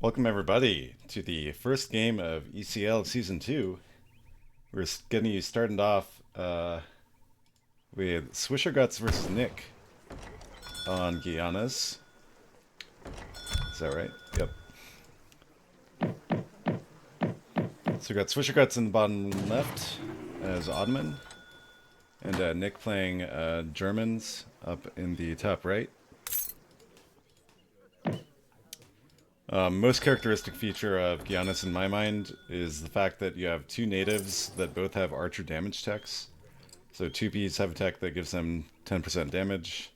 Welcome everybody to the first game of ECL Season 2. We're getting you started off with Swisherguts versus Nick on Guiana's. Is that right? Yep. So we got Swisherguts in the bottom left as Ottoman, and Nick playing Germans up in the top right. Most characteristic feature of Giannis in my mind is the fact that you have two natives that both have archer damage techs. So 2Ps have a tech that gives them 10% damage.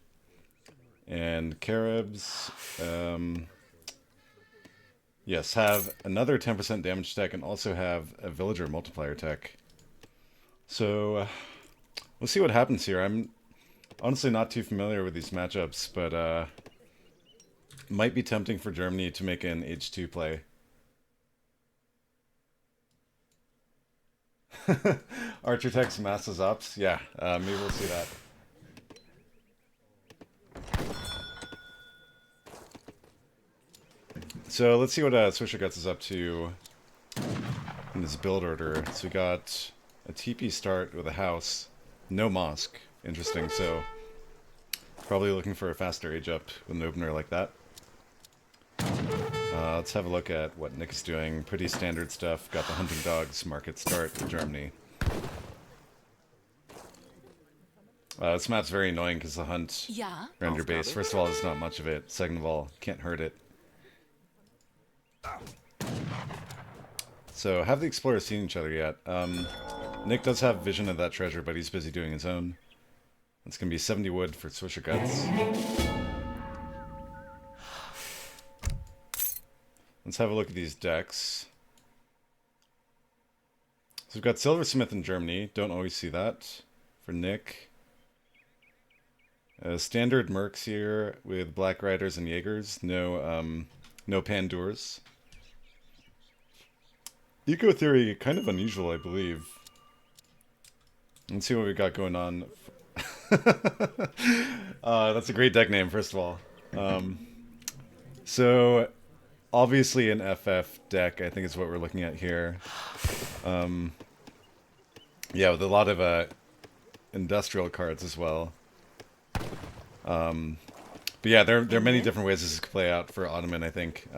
And Caribs, yes, have another 10% damage tech and also have a villager multiplier tech. So we'll see what happens here. I'm honestly not too familiar with these matchups, but might be tempting for Germany to make an H2 play. Archer techs masses ups. Yeah, maybe we'll see that. So let's see what Swisherguts is up to in this build order. So we got a TP start with a house, no mosque. Interesting. So probably looking for a faster age up with an opener like that. Let's have a look at what Nick is doing. Pretty standard stuff. Got the hunting dogs market start for Germany. This map's very annoying because the hunt around your base. First of all, there's not much of it. Second of all, can't hurt it. So, have the explorers seen each other yet? Nick does have vision of that treasure, but he's busy doing his own. It's going to be 70 wood for Swisherguts. Let's have a look at these decks. So we've got Silversmith in Germany. Don't always see that for Nick. Standard mercs here with Black Riders and Jaegers. No Pandours. Eco Theory, kind of unusual, I believe. Let's see what we got going on. That's a great deck name, first of all. So, obviously an FF deck, I think is what we're looking at here. Yeah, with a lot of industrial cards as well. But yeah, there are many different ways this could play out for Ottoman, I think.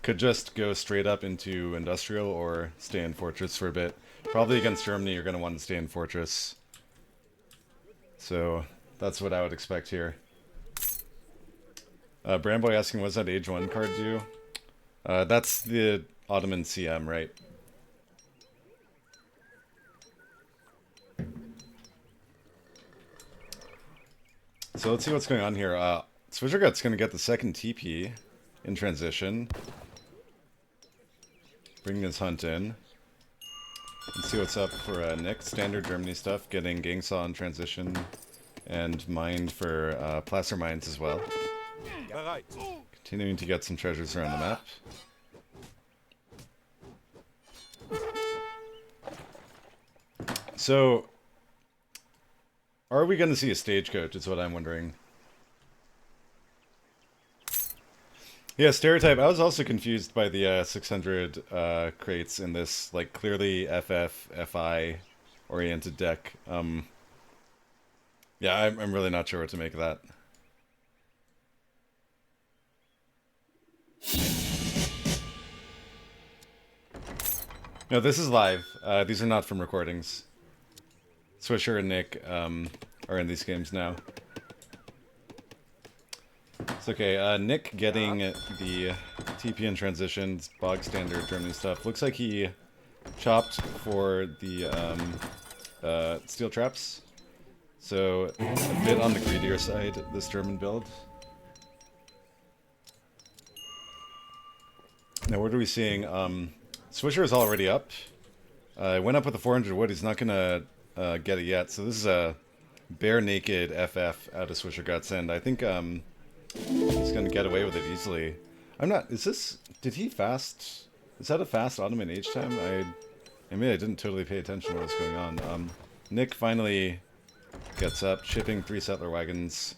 Could just go straight up into industrial or stay in fortress for a bit. Probably against Germany, you're going to want to stay in fortress. So that's what I would expect here. Bramboy asking, what does that age 1 card do? That's the Ottoman CM, right? So let's see what's going on here. Swisherguts going to get the second TP in transition. Bringing his hunt in. Let's see what's up for Nick. Standard Germany stuff. Getting Gangsaw in transition. And mined for placer mines as well. Continuing to get some treasures around the map. So, are we going to see a stagecoach is what I'm wondering. Yeah, stereotype. I was also confused by the 600 crates in this, like, clearly FF, FI oriented deck. Yeah, I'm really not sure what to make of that. No, this is live. These are not from recordings. Swisher and Nick are in these games now. It's okay. Nick getting the TP in transitions, bog standard Germany stuff. Looks like he chopped for the steel traps. So a bit on the greedier side, this German build. Now what are we seeing? Swisher is already up. Went up with the 400 wood. He's not gonna get it yet. So this is a bare naked FF out of Swisherguts, and I think he's gonna get away with it easily. I'm not. Is this? Did he fast? Is that a fast Ottoman H time? I mean, I didn't totally pay attention to what was going on. Nick finally gets up, shipping 3 settler wagons.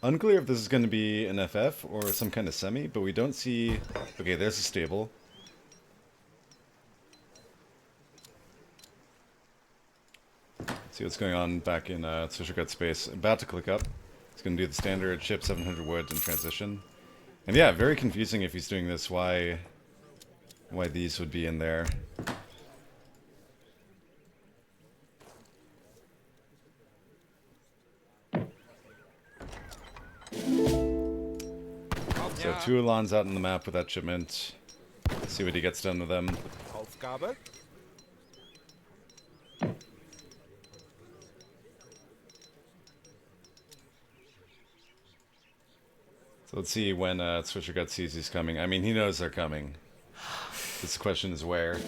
Unclear if this is going to be an FF or some kind of semi, but we don't see... Okay, there's a stable. See what's going on back in Swisherguts space. About to click up. He's going to do the standard ship 700 wood in transition. And yeah, very confusing if he's doing this, why these would be in there. So 2 Ulans out on the map with that shipment. See what he gets done with them. Aufgabe. So let's see when Swisherguts sees he's coming. I mean, he knows they're coming. This question is where.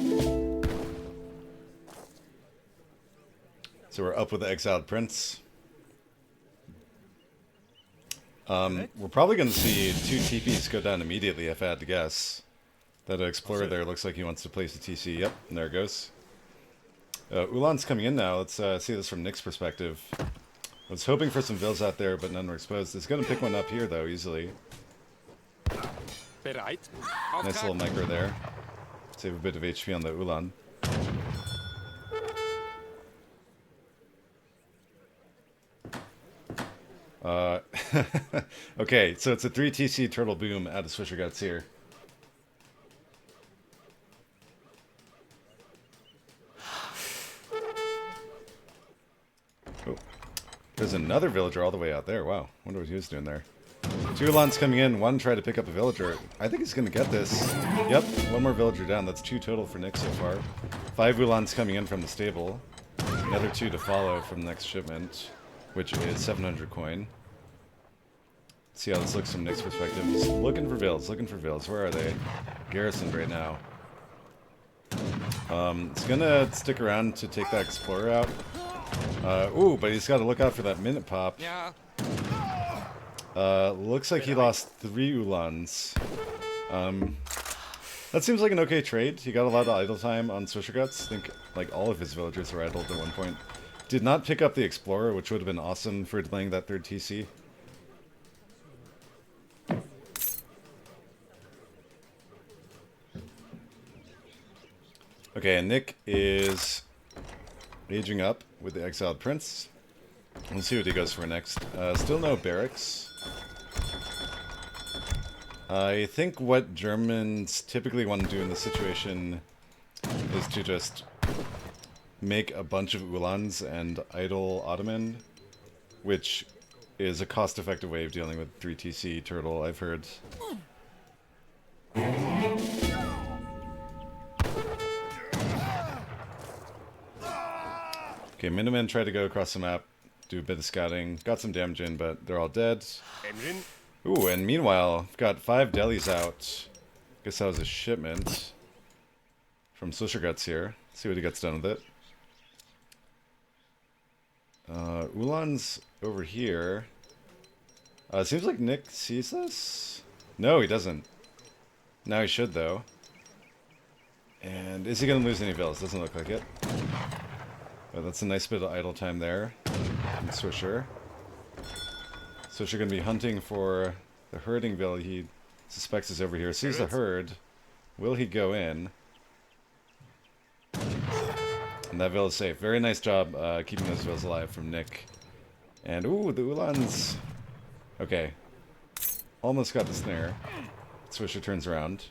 So we're up with the exiled prince. We're probably going to see 2 TPs go down immediately, if I had to guess. That explorer there looks like he wants to place a TC. Yep, and there it goes. Ulan's coming in now. Let's see this from Nick's perspective. I was hoping for some vills out there, but none were exposed. It's going to pick one up here, though, easily. Bereit. Nice little micro there. Save a bit of HP on the Ulan. Okay, so it's a 3 TC turtle boom out of Swisherguts here. Oh. There's another villager all the way out there. Wow, wonder what he was doing there. 2 Ulans coming in, 1 try to pick up a villager. I think he's gonna get this. Yep, 1 more villager down. That's 2 total for Nick so far. 5 Ulans coming in from the stable. Another 2 to follow from the next shipment, which is 700 coin. See how this looks from Nick's perspective. He's looking for vills, looking for vills. Where are they? Garrisoned right now. It's gonna stick around to take that explorer out. Ooh, but he's got to look out for that minute pop. Yeah. Looks like he lost 3 Ulans. That seems like an okay trade. He got a lot of idle time on Swisherguts. I think like all of his villagers were idled at one point. Did not pick up the explorer, which would have been awesome for delaying that 3rd TC. Okay, and Nick is aging up with the exiled prince. Let's see what he goes for next. Still no barracks. I think what Germans typically want to do in this situation is to just make a bunch of Ulans and idle Ottoman, which is a cost-effective way of dealing with 3TC turtle, I've heard. Okay, Minutemen tried to go across the map, do a bit of scouting, got some damage in, but they're all dead. Engine. Ooh, and meanwhile, I've got 5 delis out. Guess that was a shipment from Swisherguts here. See what he gets done with it. Ulan's over here. Seems like Nick sees this? No, he doesn't. Now he should, though. And is he going to lose any vills? Doesn't look like it. Oh, that's a nice bit of idle time there from Swisher. Swisher going to be hunting for the herding vill he suspects is over here. Sees the herd. Will he go in? And that vill is safe. Very nice job keeping those vills alive from Nick. And ooh, the Ulans. Okay. Almost got the snare. Swisher turns around.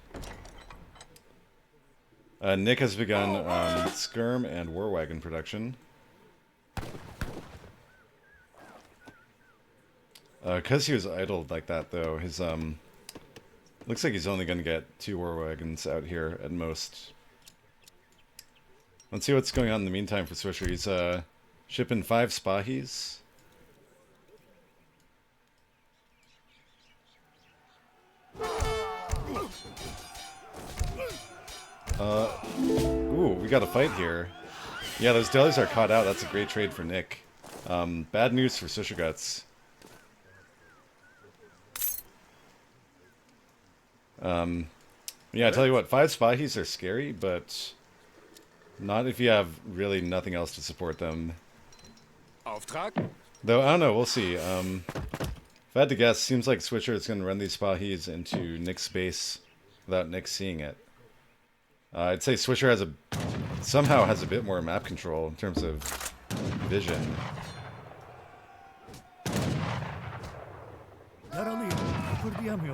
Nick has begun skirm and war wagon production. Because he was idled like that, though, his looks like he's only going to get 2 war wagons out here at most. Let's see what's going on in the meantime for Swisher. He's shipping 5 Spahis. Ooh, we got a fight here. Yeah, those delis are caught out. That's a great trade for Nick. Bad news for Swisherguts. Yeah, I tell you what, 5 Spahis are scary, but not if you have really nothing else to support them. Auftrag. Though, I don't know, we'll see. If I had to guess, seems like Swisher is going to run these Spahis into Nick's space without Nick seeing it. I'd say Swisher somehow has a bit more map control in terms of vision.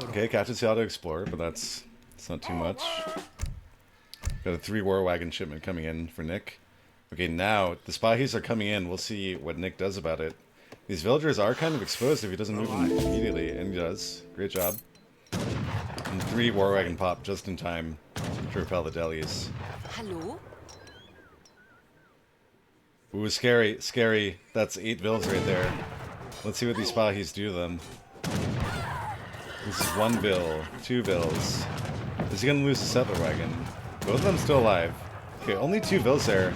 Okay, catches the Auto Explorer, but that's not too much. Got a 3 War Wagon shipment coming in for Nick. Okay, now the Spahis are coming in. We'll see what Nick does about it. These villagers are kind of exposed if he doesn't move them immediately, and he does. Great job. And 3 War Wagon pop just in time to repel the delis. Hello? Ooh, scary, scary. That's 8 vills right there. Let's see what these Spahis do to them. This is 1 vill, 2 vills. Is he gonna lose the Settler Wagon? Both of them still alive. Okay, only 2 vills there.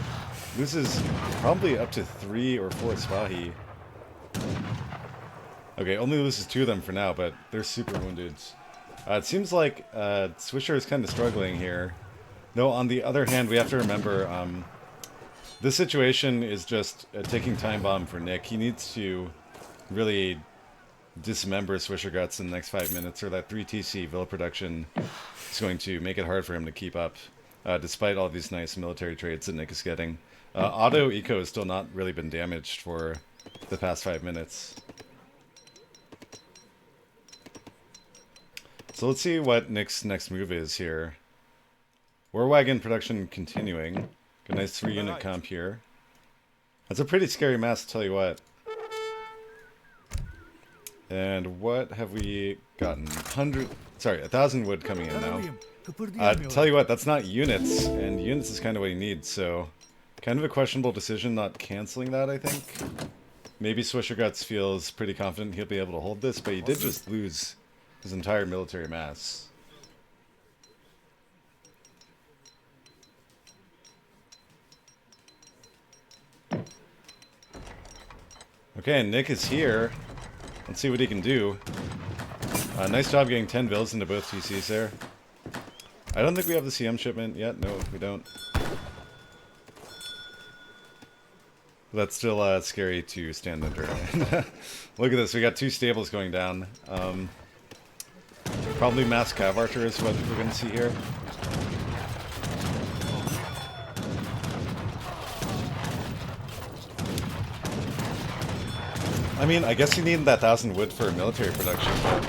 Loses probably up to 3 or 4 Spahi. Okay, only loses 2 of them for now, but they're super wounded. It seems like Swisher is kind of struggling here. Though, on the other hand, we have to remember this situation is just a ticking time bomb for Nick. He needs to really dismember Swisherguts in the next 5 minutes, or that 3 TC Villa production is going to make it hard for him to keep up, despite all these nice military trades that Nick is getting. Auto Eco has still not really been damaged for the past 5 minutes. So let's see what Nick's next move is here. War Wagon production continuing. Got a nice 3-unit comp here. That's a pretty scary mass, to tell you what. And what have we gotten? 1,000 wood coming in now. Tell you what, that's not units, and units is kind of what he needs, so kind of a questionable decision not canceling that, I think. Maybe Swisherguts feels pretty confident he'll be able to hold this, but he did just lose his entire military mass. Okay, and Nick is here. Let's see what he can do. Nice job getting 10 vills into both TCs there. I don't think we have the CM shipment yet. No, we don't. That's still scary to stand under. Look at this. We got 2 stables going down. Probably mass cav archer is what we're going to see here. I mean, I guess you need that 1,000 wood for military production, but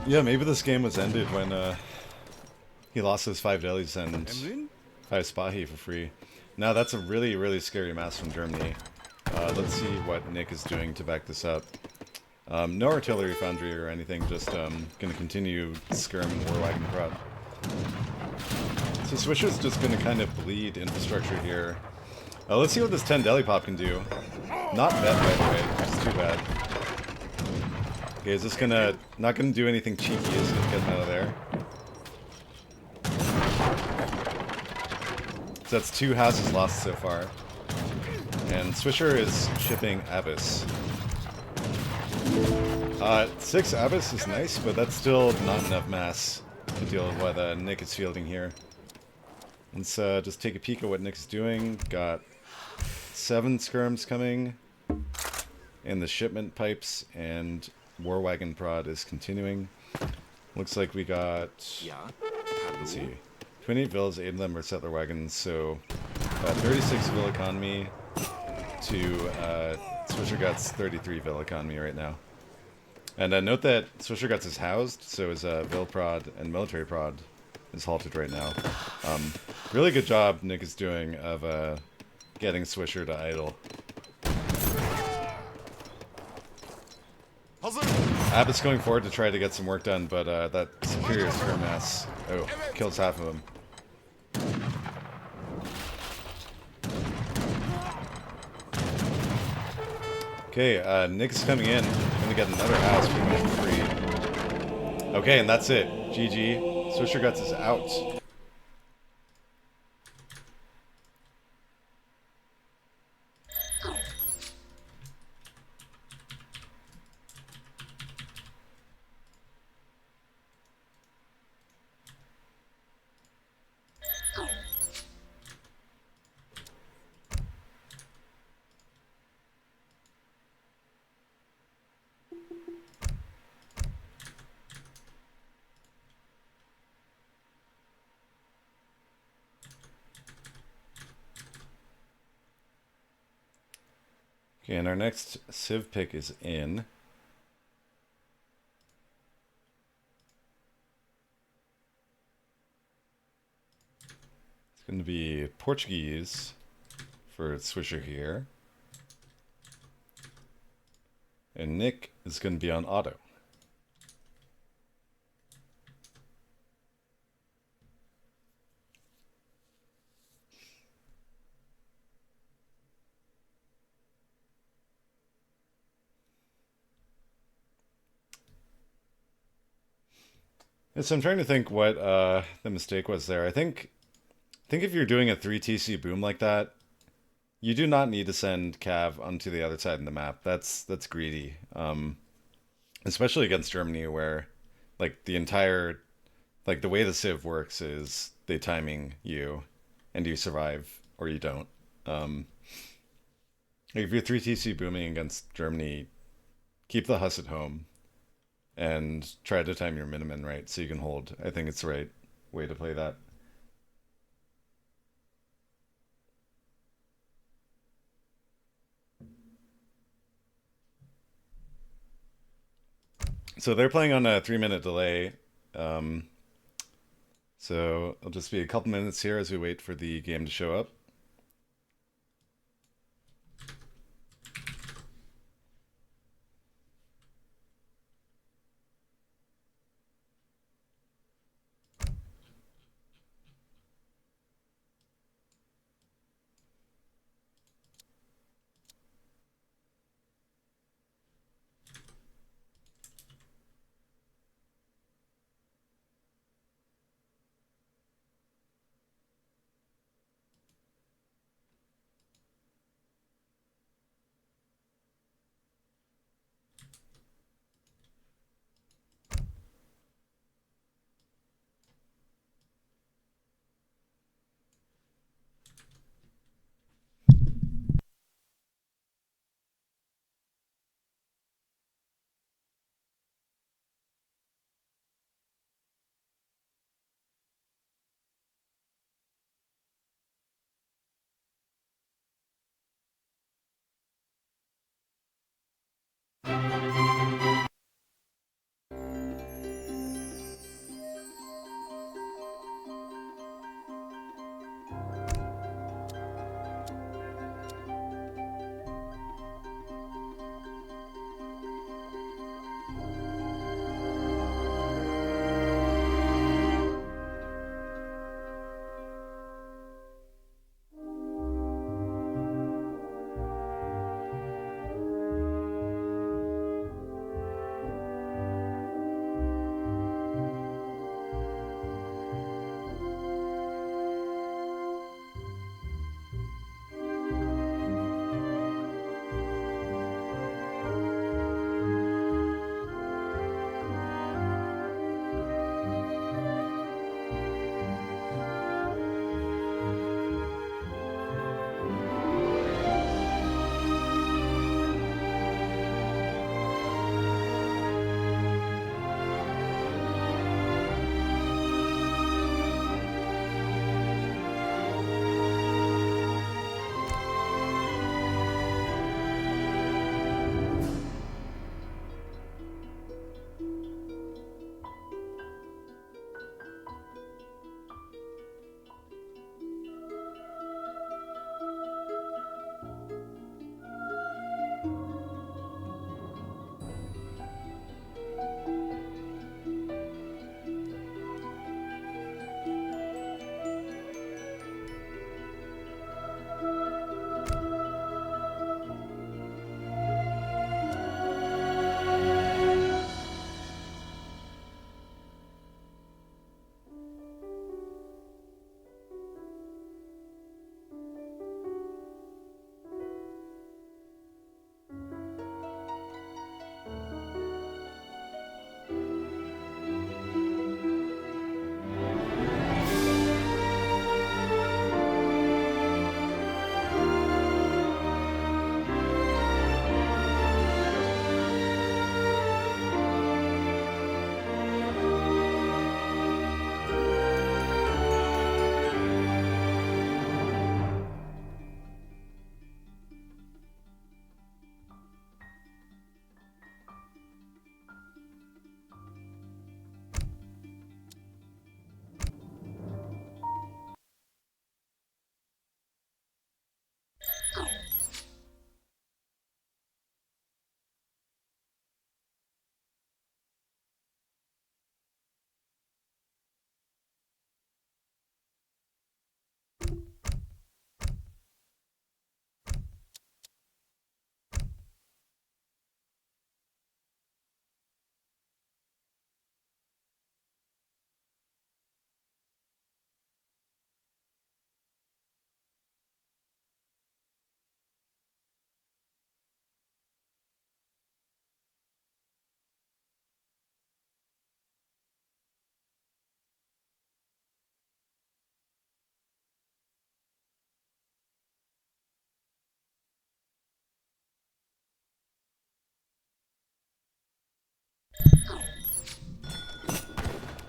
yeah, maybe this game was ended when he lost his 5 delis and 5 Spahi for free. Now that's a really, really scary mass from Germany. Let's see what Nick is doing to back this up. No artillery foundry or anything, just gonna continue skirm and war wagon prod. So Swisher's just gonna kind of bleed infrastructure here. Let's see what this 10 deli pop can do. Not bad, by the way, which is too bad. Okay, is this gonna... not gonna do anything cheeky, is it? Get him out of there. So that's 2 houses lost so far. And Swisher is shipping Abyss. 6 Abyss is nice, but that's still not enough mass to deal with what Nick is fielding here. Let's just take a peek at what Nick's doing. Got 7 skirms coming, and the shipment pipes and war wagon prod is continuing. Looks like we got, let's see, 28 villas, 8 of them are settler wagons, so 36 vill economy to Swisherguts 33 vill economy right now. And note that Swisherguts is housed, so his vill prod and military prod is halted right now. Really good job Nick is doing of getting Swisher to idle. Abbott's going forward to try to get some work done, but that superior skirm mass kills half of him. Okay, Nick is coming in. Gonna get another house pretty much for free. Okay, and that's it. GG. Swisherguts is out. Okay, and our next Civ pick is in. It's going to be Portuguese for Swisher here. And Nick is going to be on auto. And so I'm trying to think what the mistake was there. I think if you're doing a 3 TC boom like that, you do not need to send Cav onto the other side of the map. That's greedy. Especially against Germany where like the entire like the way the Civ works is they timing you and you survive or you don't. Um, if you're 3 TC booming against Germany, keep the Huss at home and try to time your Miniman right so you can hold. I think it's the right way to play that. So they're playing on a 3 minute delay. Um, so it'll just be a couple minutes here as we wait for the game to show up.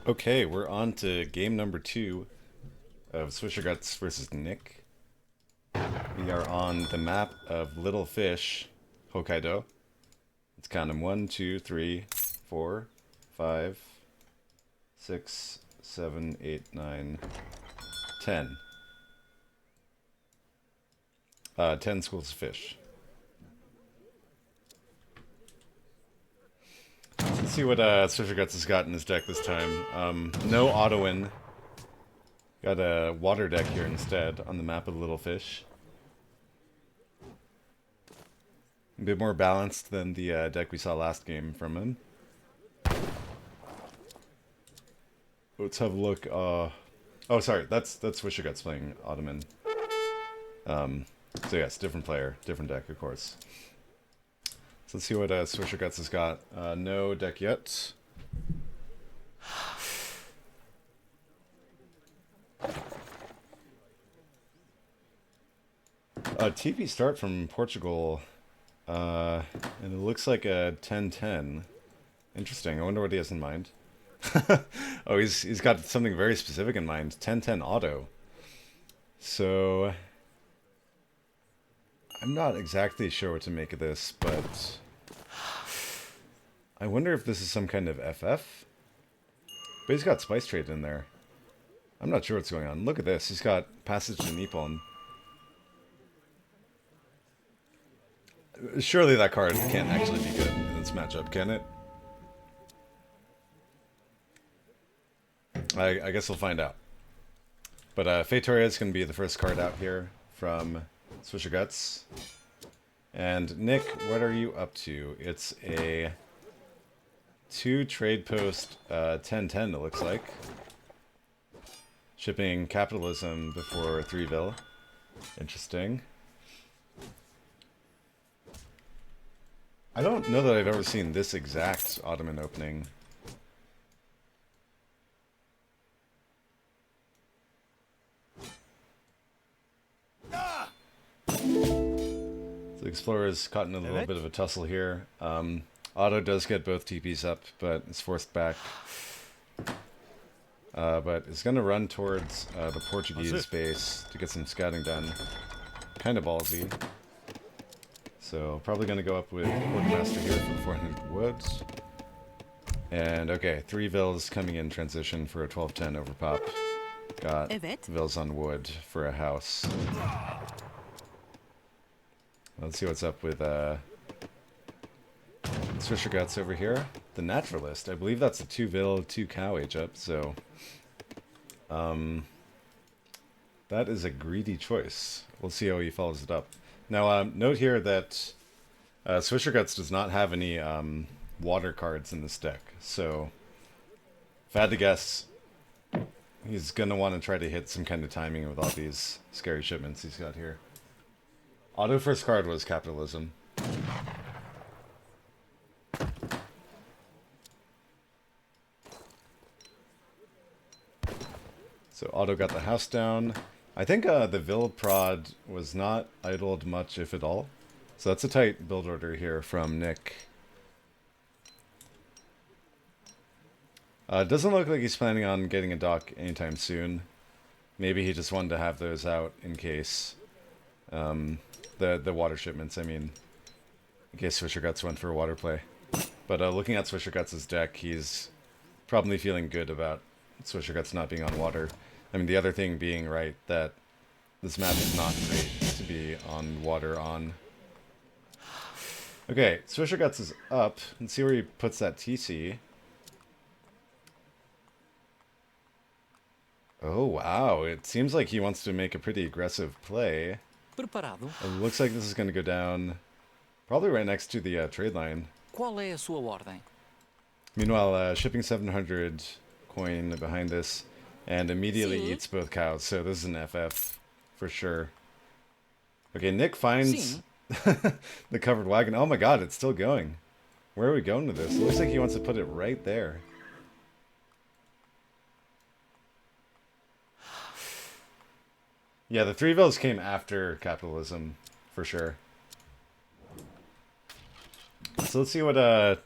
Okay, we're on to game number 2 of Swisherguts versus Nick. We are on the map of Little Fish, Hokkaido. Let's count them: 1, 2, 3, 4, 5, 6, 7, 8, 9, 10. 10 schools of fish. Let's see what Swisherguts has got in his deck this time. No auto-win. Got a water deck here instead on the map of Little Fish. A bit more balanced than the deck we saw last game from him. Let's have a look. Oh, sorry, that's Swisherguts playing Ottoman. So yes, different player, different deck, of course. So let's see what Swisherguts has got. No deck yet. TP start from Portugal, and it looks like a 10-10. Interesting. I wonder what he has in mind. Oh, he's got something very specific in mind. 10-10 auto. So I'm not exactly sure what to make of this, but I wonder if this is some kind of FF. But he's got Spice Trade in there. I'm not sure what's going on. Look at this. He's got Passage to Nippon. Surely that card can't actually be good in this matchup, can it? I guess we'll find out. But Feitoria is going to be the first card out here from Swisherguts. And Nick, what are you up to? It's a 2 trade post 10-10, it looks like. Shipping Capitalism before 3-ville. Interesting. I don't know that I've ever seen this exact Ottoman opening. The Explorer's caught in a little bit of a tussle here. Otto does get both TPs up, but it's forced back. But it's going to run towards the Portuguese base to get some scouting done. Kind of ballsy. So probably going to go up with Quartermaster here for the 400 woods. And okay, 3 vills coming in transition for a 12-10 overpop. Got vills on wood for a house. Let's see what's up with Swisherguts over here. The Naturalist. I believe that's a 2-vill, 2-cow age-up, so that is a greedy choice. We'll see how he follows it up. Now, note here that Swisherguts does not have any water cards in this deck, so if I had to guess, he's going to want to try to hit some kind of timing with all these scary shipments he's got here. Auto first card was Capitalism. So Auto got the house down. I think the Vill prod was not idled much, if at all. So that's a tight build order here from Nick. It doesn't look like he's planning on getting a dock anytime soon. Maybe he just wanted to have those out in case. The water shipments, I mean. In case Swisherguts went for a water play. But looking at Swisherguts' deck, he's probably feeling good about Swisherguts not being on water. I mean, the other thing being, right, that this map is not great to be on water on. Okay, Swisherguts is up. Let's see where he puts that TC. Oh, wow. It seems like he wants to make a pretty aggressive play. Preparado. It looks like this is going to go down probably right next to the trade line. Qual é a sua ordem? Meanwhile, shipping 700 coin behind this and immediately eats both cows. So this is an FF for sure. Okay, Nick finds the covered wagon. Oh my god, it's still going. Where are we going with this? It looks like he wants to put it right there. Yeah, the 3-vills came after Capitalism, for sure. So let's see what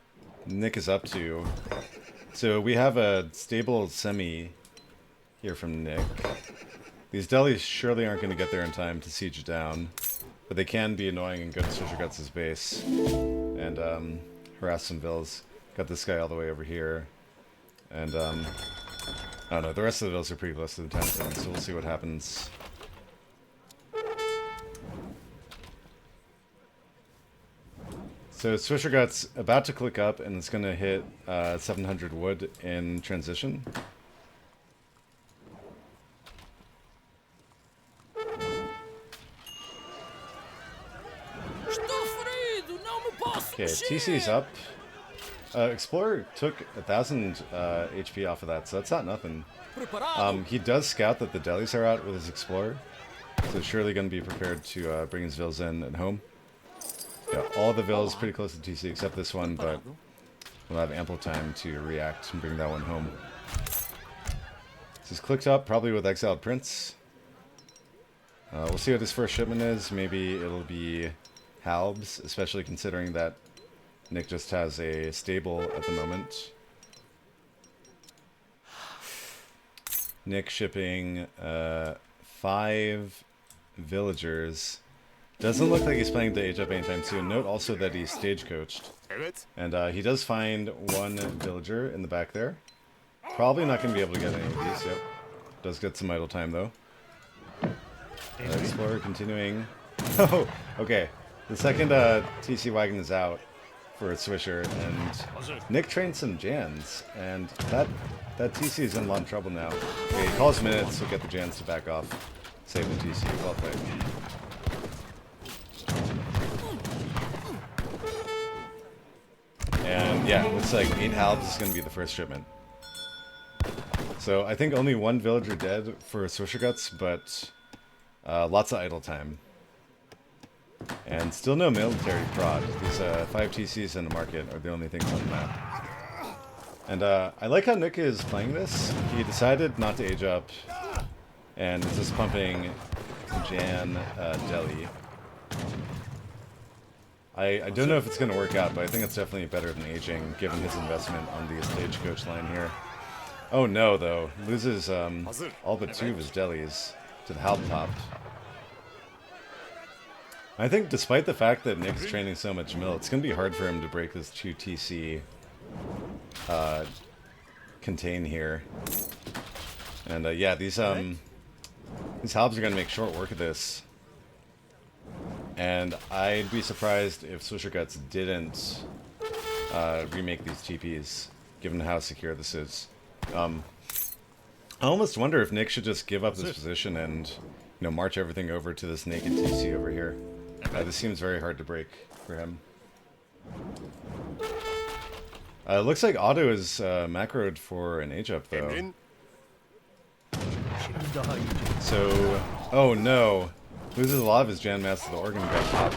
Nick is up to. So we have a stable semi here from Nick. These delis surely aren't going to get there in time to siege it down, but they can be annoying and go to Swisherguts' base and harass some vills. Got this guy all the way over here, and I don't know, the rest of the vills are pretty close to the 10 zone, so we'll see what happens. So Swisherguts about to click up, and it's going to hit 700 wood in transition. Okay, TC's up. Explorer took 1,000 HP off of that, so that's not nothing. He does scout that the delis are out with his Explorer, so surely going to be prepared to bring his vills in at home. Yeah, all the vills pretty close to TC except this one, but we'll have ample time to react and bring that one home. This is clicked up, probably with Exiled Prince. We'll see what his first shipment is. Maybe it'll be Halbs, especially considering that Nick just has a stable at the moment. Nick shipping 5 villagers. Doesn't look like he's planning to age up anytime soon. Note also that he's stagecoached. And he does find 1 villager in the back there. Probably not going to be able to get any of these. Yep. Does get some idle time though. Explorer continuing. Oh, okay. The second TC wagon is out for a Swisher, and Nick trained some Jans, and that TC is in a lot of trouble now. Okay, he calls minutes, he'll get the Jans to back off. Save the TC, well played. And yeah, looks like 8 halves is going to be the first shipment. So I think only 1 villager dead for Swisherguts, but lots of idle time. And still no military prod. These 5 TCs in the market are the only things on the map. And I like how Nick is playing this. He decided not to age up, and is just pumping Jan Deli. I don't know if it's going to work out, but I think it's definitely better than aging, given his investment on the stagecoach line here. Oh no, though. Loses all but 2 of his delis to the Halb top. I think despite the fact that Nick's training so much mill, it's going to be hard for him to break this 2 TC contain here. And yeah, these Halbs are going to make short work of this. And I'd be surprised if Swisherguts didn't remake these TPs, given how secure this is. I almost wonder if Nick should just give up this position and, march everything over to this naked TC over here. This seems very hard to break for him. Looks like Otto is macroed for an age up though. So, oh no. Loses a lot of his Jan Mass to the organ gun top.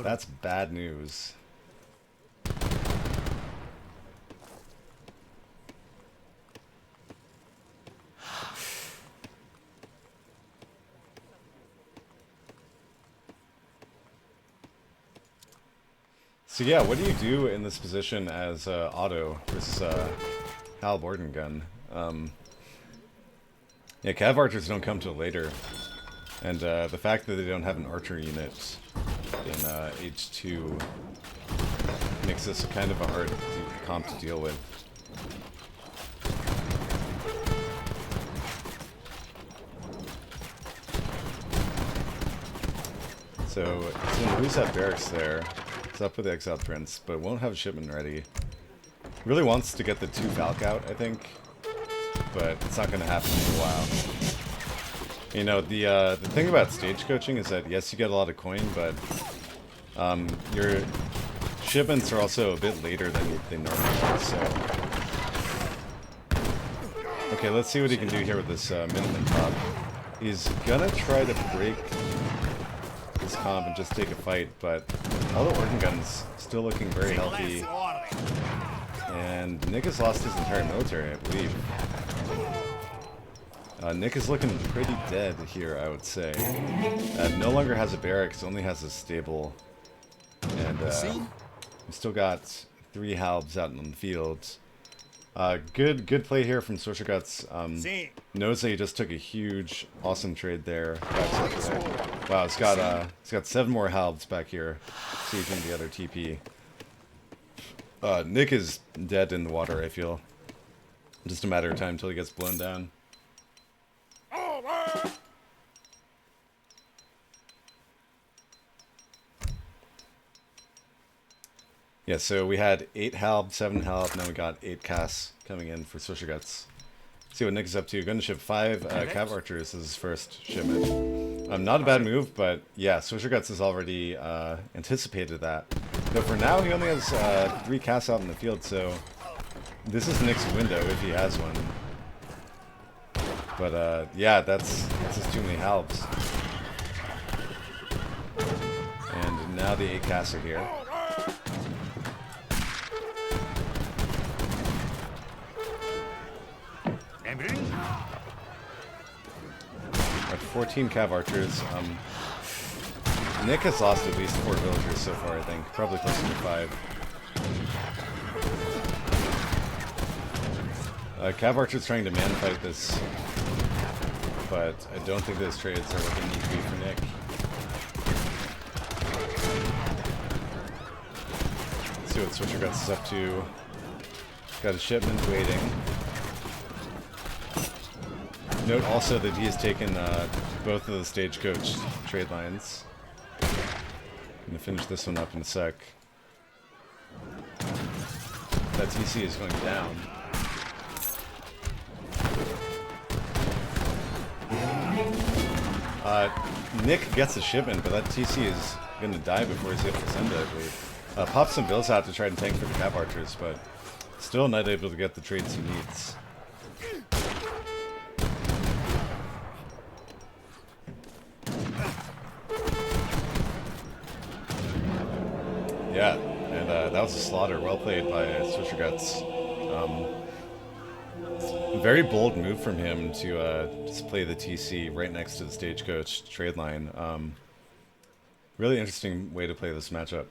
That's bad news. So yeah, what do you do in this position as Otto versus Halb organ gun? Yeah, Cav archers don't come till later, and the fact that they don't have an archer unit in H2 makes this kind of a hard comp to deal with. So it's going to lose that barracks there. It's up with the Exiled Prince, but won't have a shipment ready. Really wants to get the 2 Valk out, I think, but it's not going to happen for a while. The thing about stagecoaching is that, yes, you get a lot of coin, but your shipments are also a bit later than they normally are, so... Okay, let's see what he can do here with this minimum top. He's gonna try to break this comp and just take a fight, but all the organ guns still looking very healthy. And Nick has lost his entire military, I believe. Nick is looking pretty dead here, I would say. No longer has a barracks, only has a stable. And we still got 3 halbs out in the field. Good play here from Swisherguts. Knows that he just took a huge, awesome trade there. Wow, it's got 7 more halbs back here, sieging the other TP. Nick is dead in the water, I feel. Just a matter of time until he gets blown down. Yeah, so we had 8 halb, 7 halb, now we got 8 casts coming in for Swisherguts. See what Nick is up to. Going to ship 5 Cav Archers as his first shipment. Not a bad move, but yeah, Swisherguts has already anticipated that. But for now, he only has 3 casts out in the field, so this is Nick's window if he has one. But yeah, that's just too many halbs. And now the 8 casts are here. At 14 Cav Archers. Nick has lost at least 4 villagers so far, I think. Probably closer to 5. Cav Archer's trying to man fight this, but I don't think those trades are what they need to be for Nick. Let's see what Swisherguts is up to. Got a shipment waiting. Note also that he has taken both of the stagecoach trade lines. I'm gonna finish this one up in a sec. That TC is going down. Nick gets a shipment, but that TC is gonna die before he's able to send it, I believe. Pops some bills out to try and tank for the Cav Archers, but still not able to get the trades he needs. Yeah, and that was a slaughter. Well played by Swisherguts. Very bold move from him to just play the TC right next to the stagecoach trade line. Really interesting way to play this matchup.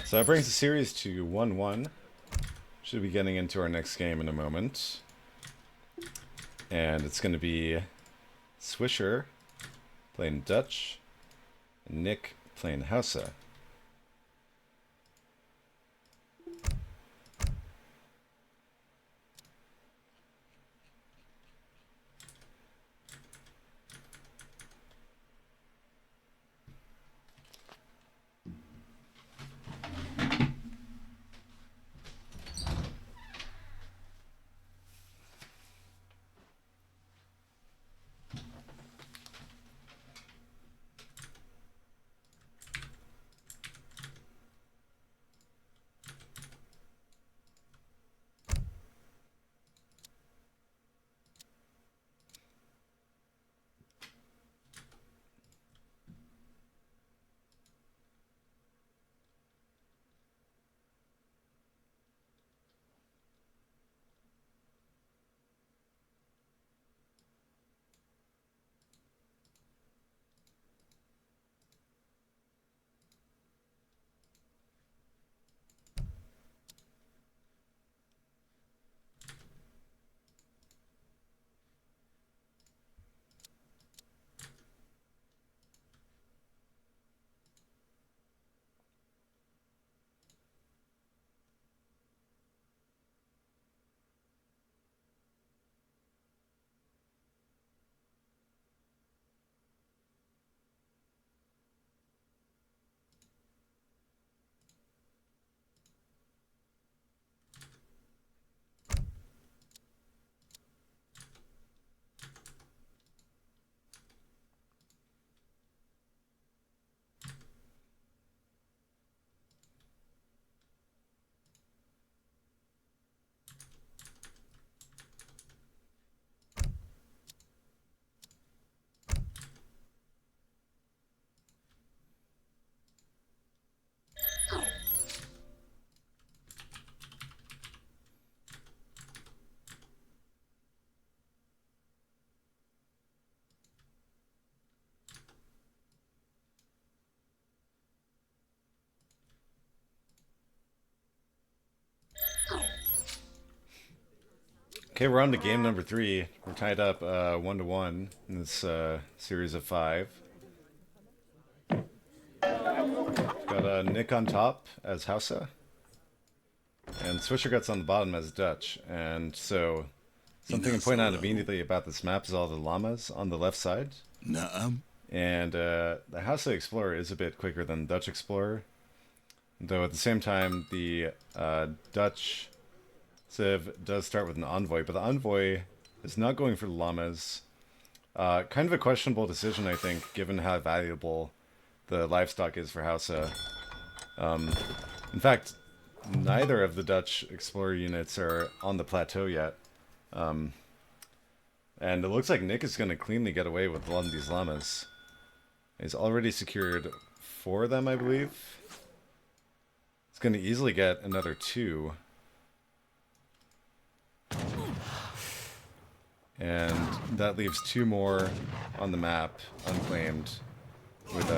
So that brings the series to 1-1. Should be getting into our next game in a moment. And it's going to be Swisher playing Dutch, and Nick playing Hausa. Okay, we're on to game number 3. We're tied up 1-1 in this series of 5. Got Nick on top as Hausa, and Swisherguts on the bottom as Dutch. And so, something to point out immediately about this map is all the llamas on the left side. And the Hausa Explorer is a bit quicker than the Dutch Explorer, though at the same time the Dutch Civ does start with an envoy, but the envoy is not going for the llamas. Kind of a questionable decision, I think, given how valuable the livestock is for Hausa. In fact, neither of the Dutch Explorer units are on the plateau yet. And it looks like Nick is going to cleanly get away with one of these llamas. He's already secured 4 of them, I believe. He's going to easily get another 2. And that leaves 2 more on the map, unclaimed, with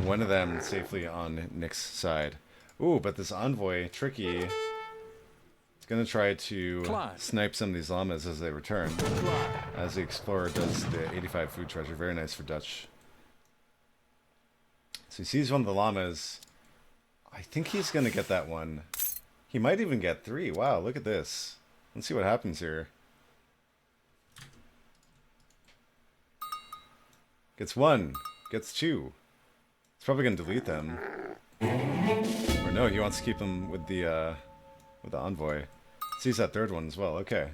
one of them safely on Nick's side. Ooh, but this envoy, Tricky, is going to try to snipe some of these llamas as they return, as the Explorer does the 85 food treasure. Very nice for Dutch. So he sees one of the llamas. I think he's going to get that one. He might even get 3. Wow, look at this. Let's see what happens here. Gets 1. Gets 2. He's probably going to delete them. Or no, he wants to keep them with the envoy. Sees that 3rd one as well. Okay.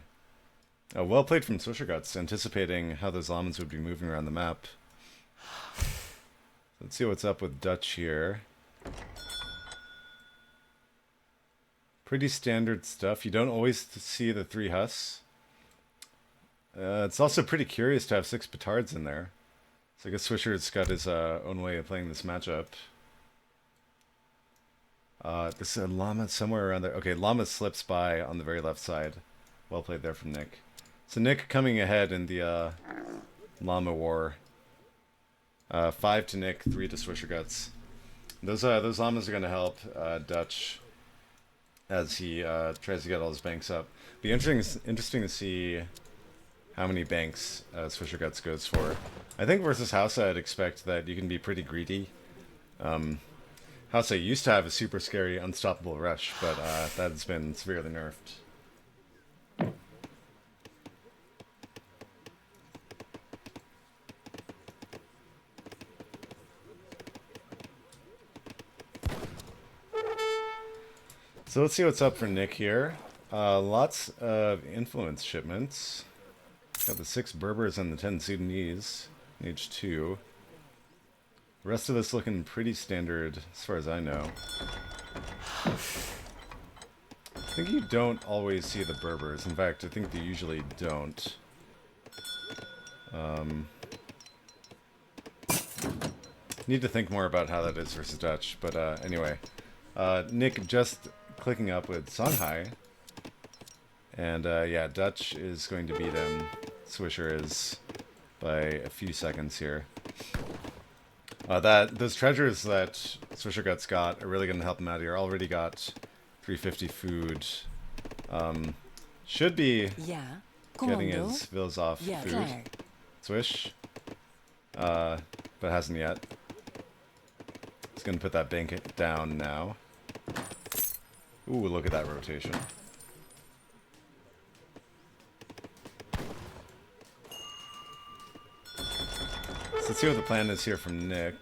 Well played from Swisherguts, anticipating how those llamas would be moving around the map. Let's see what's up with Dutch here. Pretty standard stuff. You don't always see the 3 Hus. It's also pretty curious to have 6 petards in there. So I guess Swisher's got his own way of playing this matchup. This is a llama somewhere around there. Okay, llama slips by on the very left side. Well played there from Nick. So Nick coming ahead in the llama war. 5 to Nick, 3 to Swisherguts. Those llamas are going to help Dutch as he tries to get all his banks up. Be interesting to see how many banks Swisherguts goes for. I think versus Hausa, I'd expect that you can be pretty greedy. Hausa used to have a super scary, unstoppable rush, but that has been severely nerfed. So let's see what's up for Nick here. Lots of influence shipments. Got the 6 Berbers and the 10 Sudanese. Age 2. The rest of this looking pretty standard as far as I know. I think you don't always see the Berbers. In fact, I think you usually don't. Need to think more about how that is versus Dutch. But anyway. Nick just clicking up with Songhai. And yeah, Dutch is going to beat him. Swisher is by a few seconds here. Those treasures that Swisherguts got are really going to help him out here. Already got 350 food. Should be getting his villas off food. Swish. But hasn't yet. He's going to put that bank down now. Ooh, look at that rotation. So let's see what the plan is here from Nick.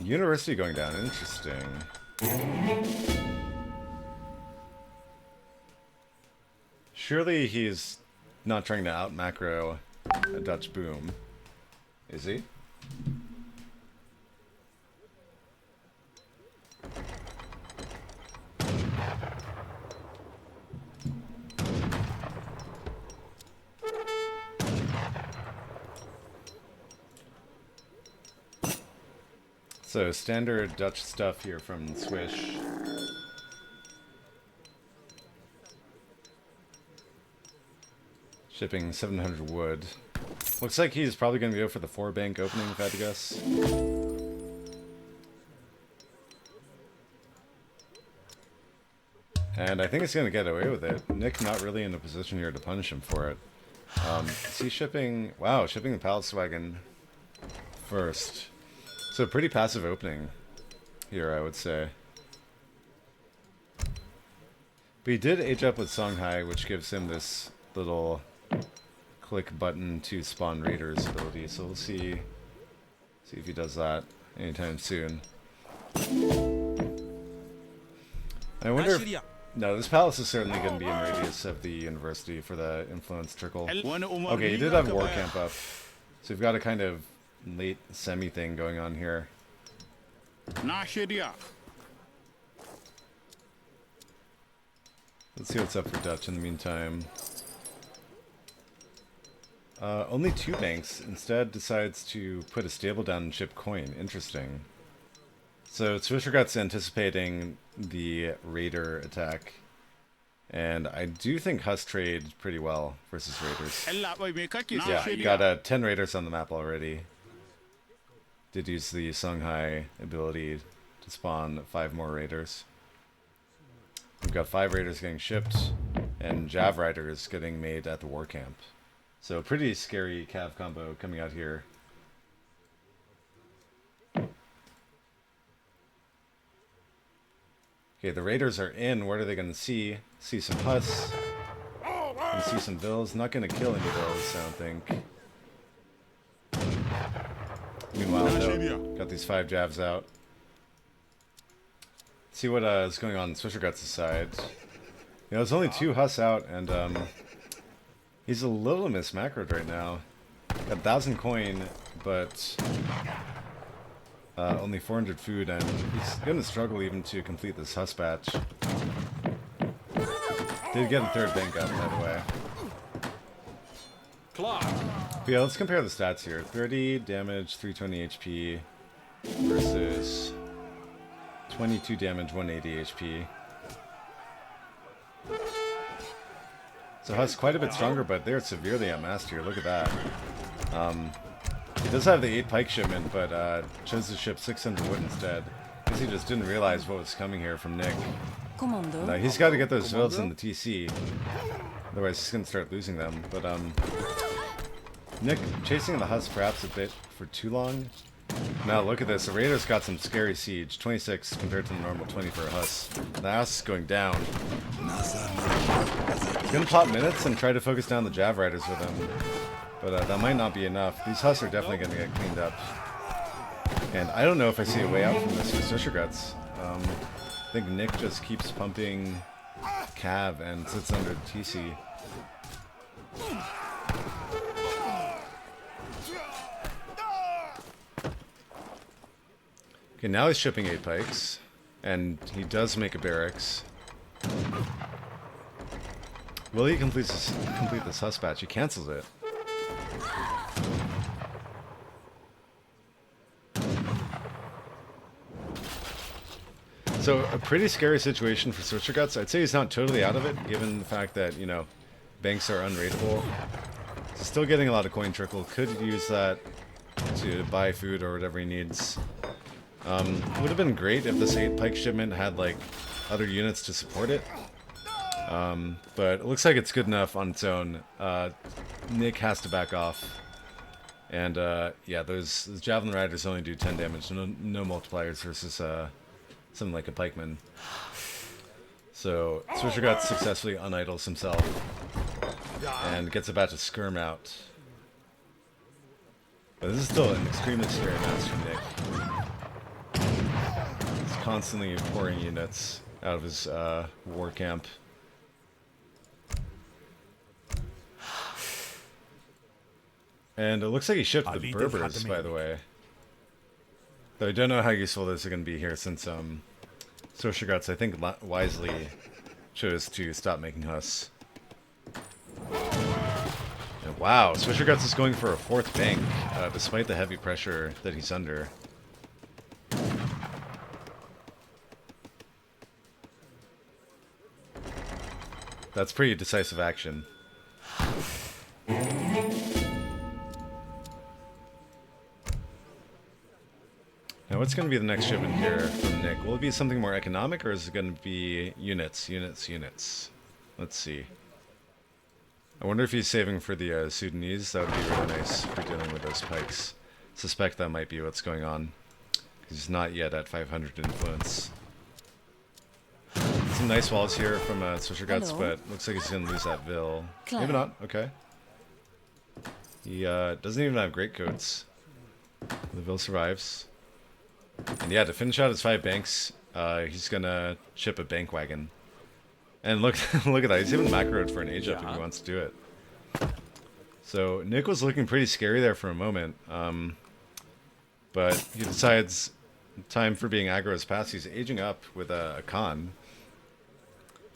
University going down, interesting. Surely he's not trying to out macro a Dutch boom, is he? So standard Dutch stuff here from Swish. Shipping 700 wood. Looks like he's probably going to go for the 4-bank opening, if I had to guess. And I think it's going to get away with it. Nick not really in a position here to punish him for it. Is he shipping... Wow, shipping the Palace Wagon first. So pretty passive opening here, I would say. But he did age up with Songhai, which gives him this little click button to spawn Raiders ability. So we'll see if he does that anytime soon. I wonder if... No, this palace is certainly going to be in radius of the university for the influence trickle. Okay, he did have War Camp up. So we've got a kind of late semi thing going on here. Let's see what's up for Dutch in the meantime. Only 2 banks. Instead decides to put a stable down and ship coin. Interesting. So Swisherguts anticipating the Raider attack. And I do think Huss trade pretty well versus Raiders. Yeah, got 10 Raiders on the map already. Did use the Songhai ability to spawn 5 more Raiders. We've got 5 Raiders getting shipped, and Jav Riders getting made at the War Camp. So pretty scary Cav combo coming out here. Okay, the Raiders are in. What are they going to see? See some Huss. And see some Vills. Not going to kill any Vills, I don't think. Meanwhile, though, got these 5 Javs out. See what is going on Swisherguts' side. You know, there's only 2 Huss out, and he's a little mismacroed right now. Got 1,000 coin, but only 400 food, and he's going to struggle even to complete this Huss batch. Did get a 3rd bank up, by the way. But yeah, let's compare the stats here. 30 damage, 320 HP versus 22 damage, 180 HP. So Huss quite a bit stronger, but they're severely outmassed here. Look at that. He does have the 8 pike shipment, but chose to ship 600 wood instead. I guess he just didn't realize what was coming here from Nick. He's got to get those builds in the TC. Otherwise he's going to start losing them. But Nick chasing the Huss perhaps a bit for too long. Now look at this. The Raiders got some scary siege. 26 compared to the normal 20 for a Huss. The Huss is going down. He's going to pop minutes and try to focus down the Jav Riders with him. But that might not be enough. These Huss are definitely going to get cleaned up. And I don't know if I see a way out from this for Swisherguts. I think Nick just keeps pumping Cav and sits under the TC. Okay, now he's shipping 8 pikes. And he does make a barracks. Will he complete this Huss batch? He cancels it. So, a pretty scary situation for Swisherguts. I'd say he's not totally out of it, given the fact that, you know, banks are unrateable. He's still getting a lot of coin trickle. Could use that to buy food or whatever he needs. Would have been great if this 8 pike shipment had, like, other units to support it. But it looks like it's good enough on its own. Nick has to back off. And, yeah, those Javelin Riders only do 10 damage. No multipliers versus, something like a pikeman. So Swisherguts successfully unidles himself and gets about to skirm out. But this is still an extremely scary match from Nick. He's constantly pouring units out of his war camp. And it looks like he shipped the Berbers, by the way. Though I don't know how useful this is going to be here, since Swisherguts, I think, wisely chose to stop making Huss. And wow, Swisherguts is going for a 4th bank, despite the heavy pressure that he's under. That's pretty decisive action. Now, what's going to be the next shipment here from Nick? Will it be something more economic, or is it going to be units, units, units? Let's see. I wonder if he's saving for the Sudanese. That would be really nice for dealing with those pikes. Suspect that might be what's going on. He's not yet at 500 influence. Some nice walls here from Swisherguts, but looks like he's going to lose that Vil. Maybe not. Okay. He doesn't even have great coats. The Vil survives. And yeah, to finish out his 5 banks, he's going to ship a bank wagon. And look look at that. He's even macroed for an age up if he wants to do it. So Nick was looking pretty scary there for a moment. But he decides time for being aggro is past. He's aging up with a Khan.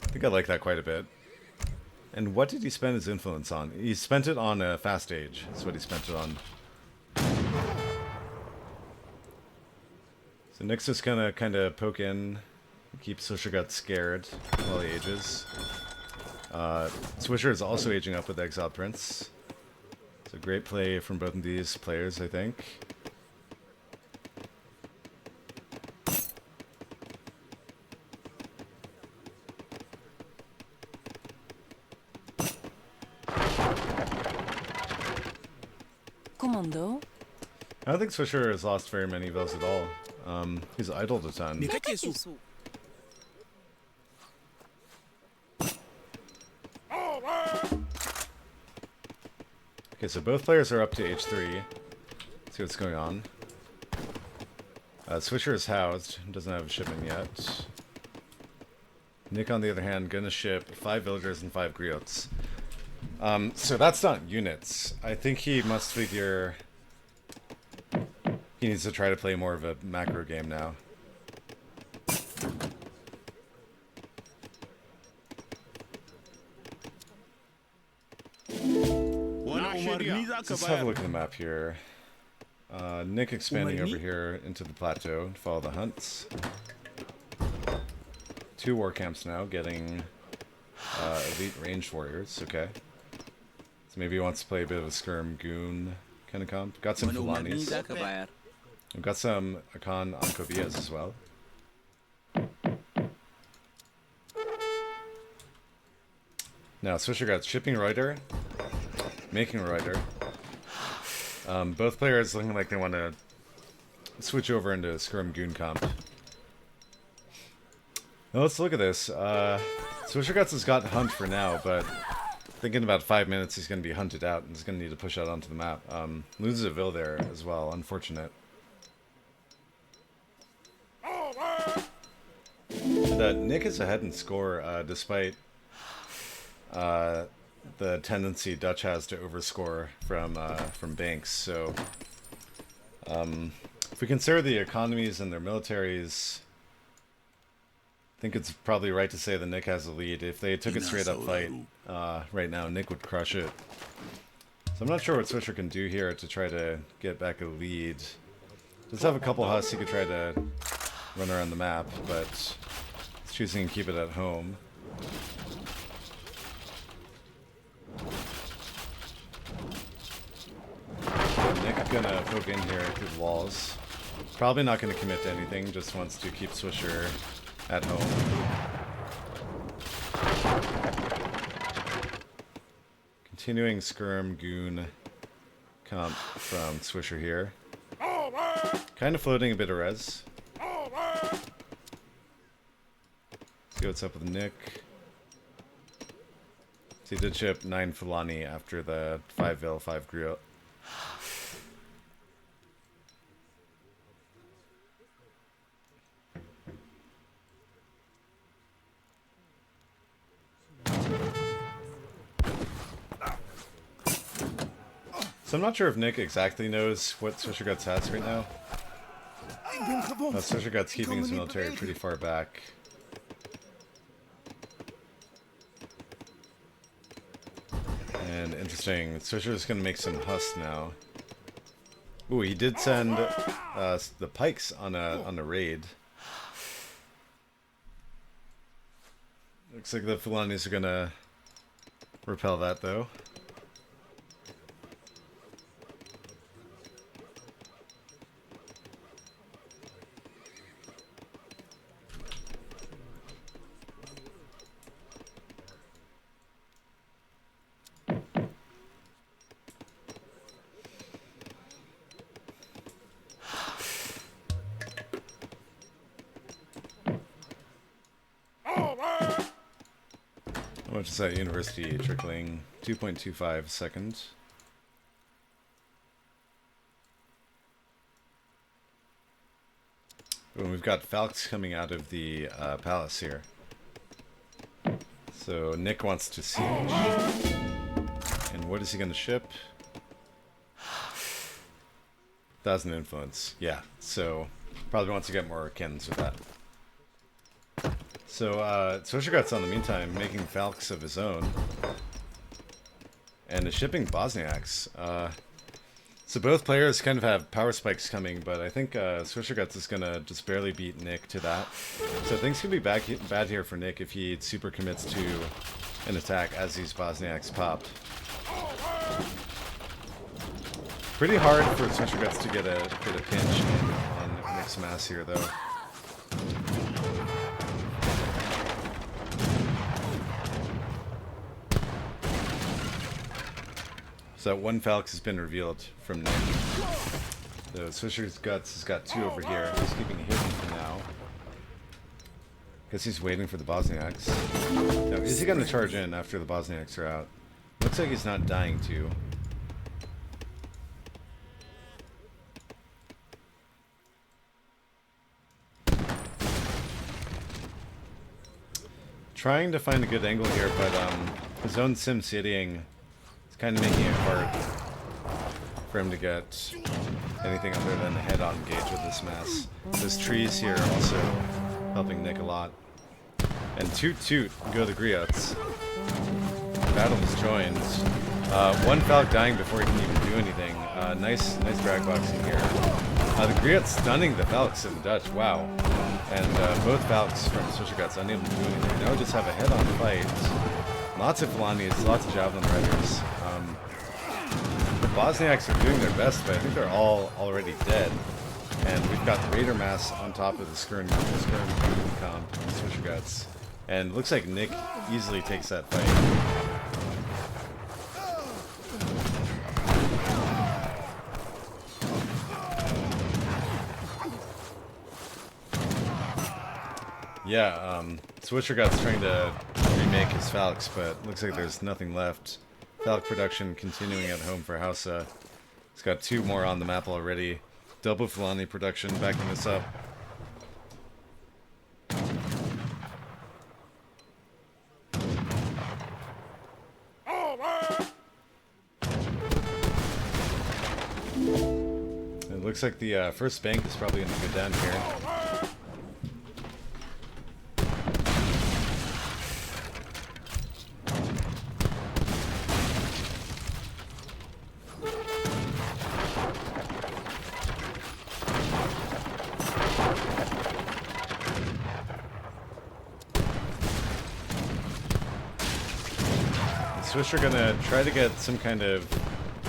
I think I like that quite a bit. And what did he spend his influence on? He spent it on a fast age. That's what he spent it on. So Nick's just gonna kind of poke in, keep Swisherguts scared while he ages. Swisher is also aging up with Exiled Prince. It's a great play from both of these players, I think. Commando. I don't think Swisher has lost very many Vils at all. He's idled a ton. Okay, so both players are up to H3. Let's see what's going on. Swisher is housed, doesn't have a shipment yet. Nick, on the other hand, gonna ship 5 villagers and 5 griots. So that's not units. I think he must figure he needs to try to play more of a macro game now. Let's have a look at the map here. Nick expanding over here into the plateau to follow the hunts. 2 war camps now, getting elite ranged warriors. Okay. So maybe he wants to play a bit of a skirm goon kind of comp. Got some Fulanis. We've got some Akan Ankovias as well. Now, Swisher got shipping Reuter, making a Reuter. Both players looking like they want to switch over into skirm goon comp. Now let's look at this. Swisherguts has got Hunt for now, but I think in about 5 minutes he's going to be hunted out and he's going to need to push out onto the map. Loses a Vil there as well, unfortunate. And, Nick is ahead in score despite the tendency Dutch has to overscore from banks. So if we consider the economies and their militaries, I think it's probably right to say that Nick has the lead. If they took a straight up fight right now, Nick would crush it. So I'm not sure what Swisher can do here to try to get back a lead. Just have a couple husks he could try to run around the map, but he's choosing to keep it at home. Nick's gonna poke in here through the walls. Probably not gonna commit to anything, just wants to keep Swisher at home. Continuing skirm goon comp from Swisher here. Kind of floating a bit of res. See what's up with Nick. So he did ship 9 Fulani after the 5 Vil, 5 Griot. So I'm not sure if Nick exactly knows what Swisherguts has right now. Swisherguts keeping his military pretty far back. And interesting, Swisher's going to make some husks now. Ooh, he did send the pikes on a raid. Looks like the Fulanis are going to repel that though. How much is that university trickling? 2.25 seconds. Well, we've got Falcons coming out of the palace here. So Nick wants to siege. And what is he going to ship? 1,000 influence. Yeah, so probably wants to get more cannons with that. So Swisherguts, on the meantime, making Falcons of his own. And is shipping Bosniaks. So both players kind of have power spikes coming, but I think Swisherguts is going to just barely beat Nick to that. So things could be bad here for Nick if he super commits to an attack as these Bosniaks pop. Pretty hard for Swisherguts to get a pinch on Nick's mass here, though. So one Falcons has been revealed from Nick. So Swisherguts has got 2 over here. He's keeping it hidden for now. Guess he's waiting for the Bosniaks. Now, is he going to charge in after the Bosniaks are out? Looks like he's not dying to. Trying to find a good angle here, but his own sim citying is kind of making it hard for him to get anything other than a head-on engage with this mass. Those trees here are also helping Nick a lot. And toot go the Griots. Battle is joined. One Falc dying before he can even do anything. Nice drag boxing here. The Griots stunning the Falcs of the Dutch. Wow. And both Falcs from Swisherguts unable to do anything. Now we just have a head-on fight. Lots of Falanis, lots of Javelin Riders. The Bosniaks are doing their best, but I think they're all already dead. And we've got the Raider Mass on top of the Skirm comp, Swisherguts. And looks like Nick easily takes that fight. Yeah, Swisherguts trying to remake his Falcs, but looks like there's nothing left. Falc production continuing at home for Hausa. He's got 2 more on the map already. Double Fulani production backing this up. It looks like the first bank is probably going to go down here. Swisher gonna try to get some kind of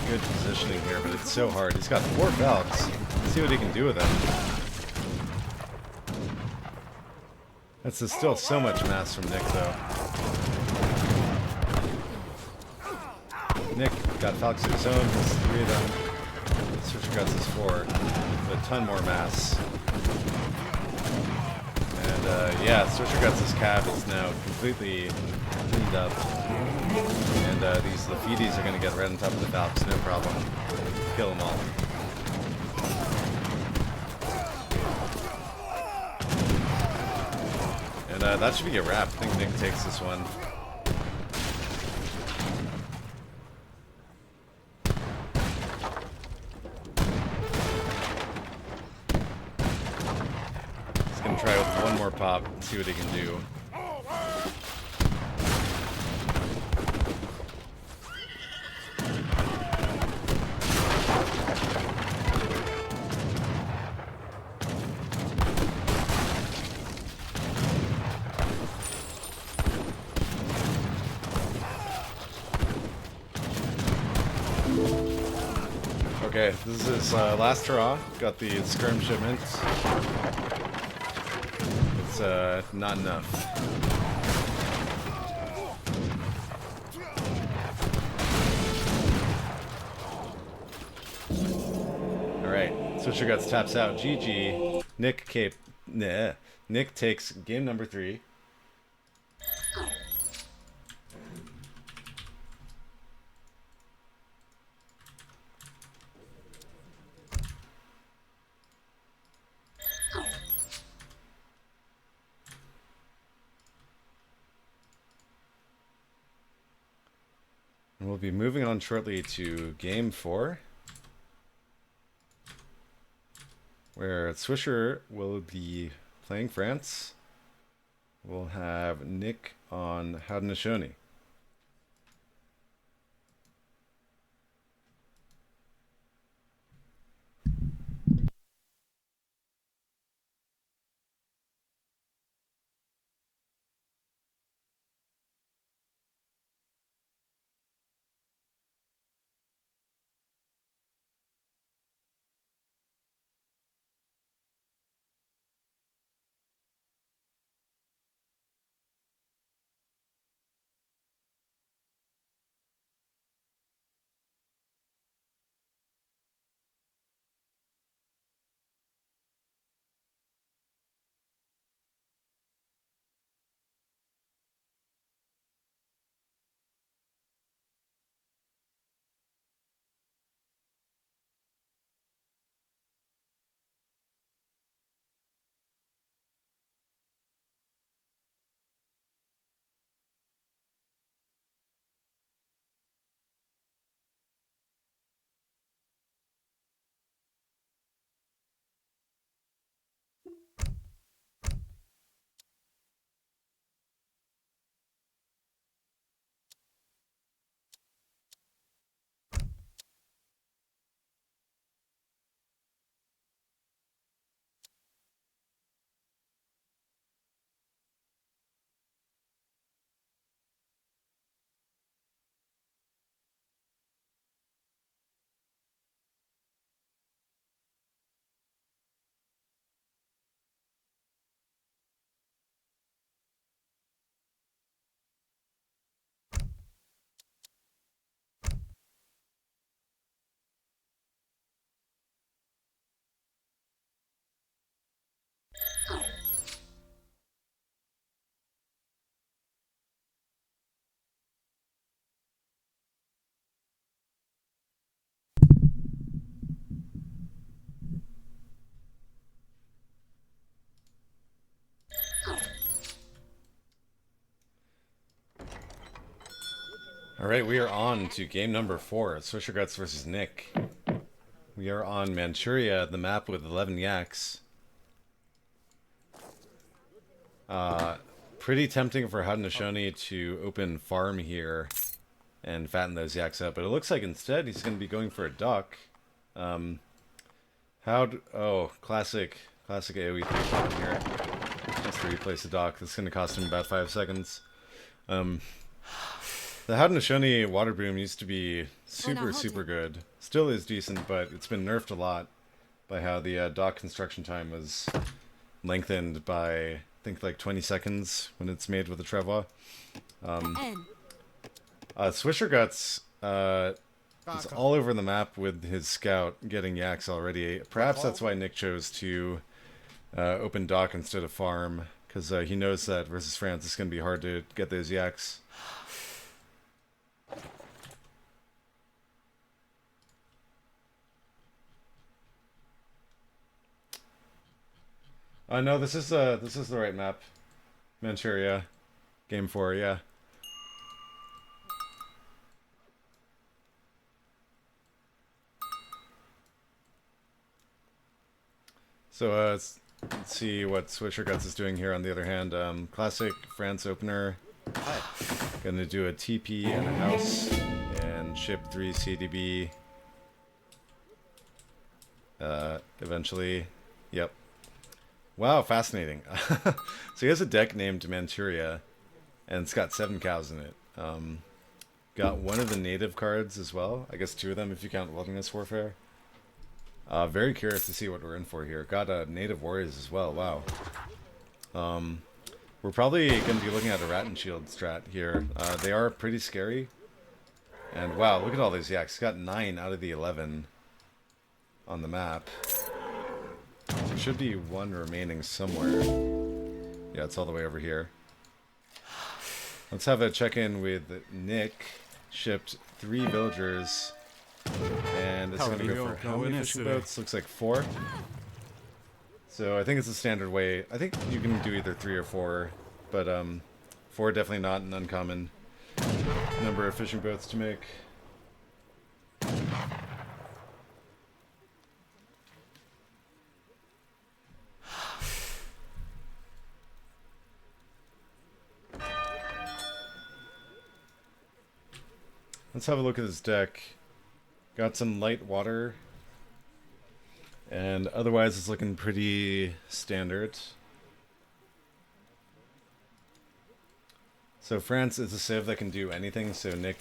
good positioning here, but it's so hard. He's got 4 Falcs. Let's see what he can do with them. That's still so much mass from Nick, though. Nick got Falcs of his own. There's 3 of them. Swisherguts is 4. But a ton more mass. And yeah, Swisherguts' cab is now completely cleaned up. And these Lafidis are going to get right on top of the Falcs, no problem. Kill them all. And that should be a wrap. I think Nick takes this one. He's going to try with one more pop and see what he can do. Okay, this is his last hurrah. Got the skirm shipment. It's not enough. Alright, Swisherguts taps out. GG. Nick takes game number 3. we'll be moving on shortly to game 4, where Swisher will be playing France. We'll have Nick on Haudenosaunee. All right, we are on to game number 4, Swisherguts versus Nick. We are on Manchuria, the map with 11 yaks. Pretty tempting for Haudenosaunee to open farm here and fatten those yaks up, but it looks like instead he's going to be going for a duck. Oh, classic AoE 3 here. Just to replace the dock. That's going to cost him about 5 seconds. The Haudenosaunee water boom used to be super good. Still is decent, but it's been nerfed a lot by how the dock construction time was lengthened by, I think, like 20 seconds when it's made with a Trevor. Swisherguts is all over the map with his scout getting yaks already. Perhaps that's why Nick chose to open dock instead of farm, because he knows that versus France it's going to be hard to get those yaks. No, this is the right map. Manchuria, game 4, yeah. So let's see what Swisherguts is doing here. On the other hand, classic France opener. Gonna do a TP and a house and ship 3 CDB. Eventually, yep. Wow, fascinating. So he has a deck named Manchuria, and it's got 7 cows in it. Got one of the native cards as well. I guess 2 of them if you count Wilderness Warfare. Very curious to see what we're in for here. Got native warriors as well. Wow. We're probably going to be looking at a Rat and Shield strat here. They are pretty scary. And wow, look at all these yaks. Got 9 out of the 11 on the map. There should be 1 remaining somewhere. Yeah, it's all the way over here. Let's have a check-in with Nick. Shipped 3 villagers. And it's going to go for how many fishing boats? Looks like 4. So I think it's a standard way. I think you can do either 3 or 4. But 4 definitely not an uncommon. number of fishing boats to make. Let's have a look at his deck. Got some light water. And otherwise it's looking pretty standard. So France is a civ that can do anything, so Nick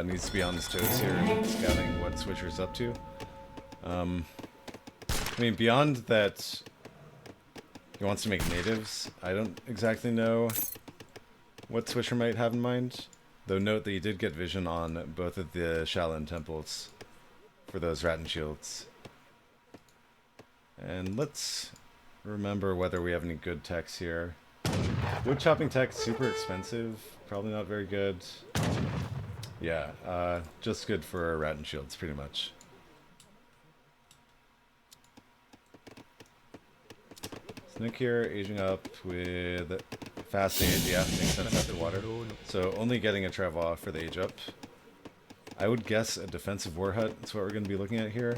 needs to be on his toes here and scouting what Swisher's up to. I mean, beyond that he wants to make natives, I don't exactly know what Swisher might have in mind. Though note that he did get vision on both of the Shaolin temples for those Rattan shields. And let's remember whether we have any good techs here. Wood chopping tech, super expensive, probably not very good. Yeah, just good for Rattan shields, pretty much. Nick here, aging up with fast age, yeah, makes sense after water. So only getting a Travois for the age up. I would guess a defensive war hut is what we're going to be looking at here.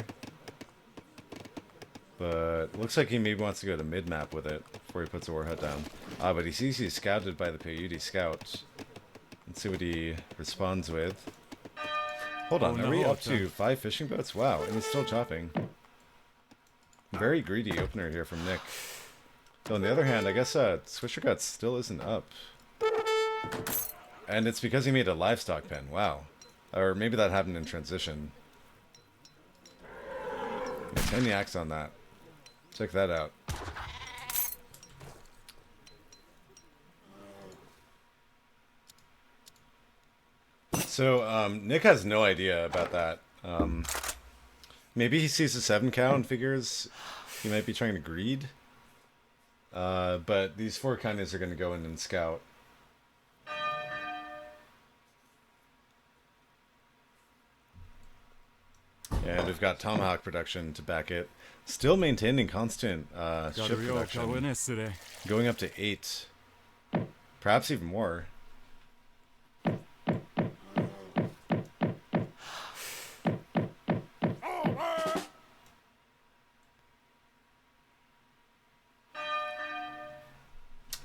But looks like he maybe wants to go to mid-map with it before he puts a war hut down. Ah, but he sees he's scouted by the Peyote scout. Let's see what he responds with. Hold on, are we up to 5 fishing boats? Wow, and he's still chopping. Very greedy opener here from Nick. So on the other hand, I guess Swisherguts still isn't up. And it's because he made a livestock pen, wow. Or maybe that happened in transition. 10 yaks on that. Check that out. So, Nick has no idea about that. Maybe he sees a 7 cow and figures he might be trying to greed. But these 4 kindness are going to go in and scout. And we've got Tomahawk production to back it. Still maintaining constant ship production. Going up to 8. Perhaps even more.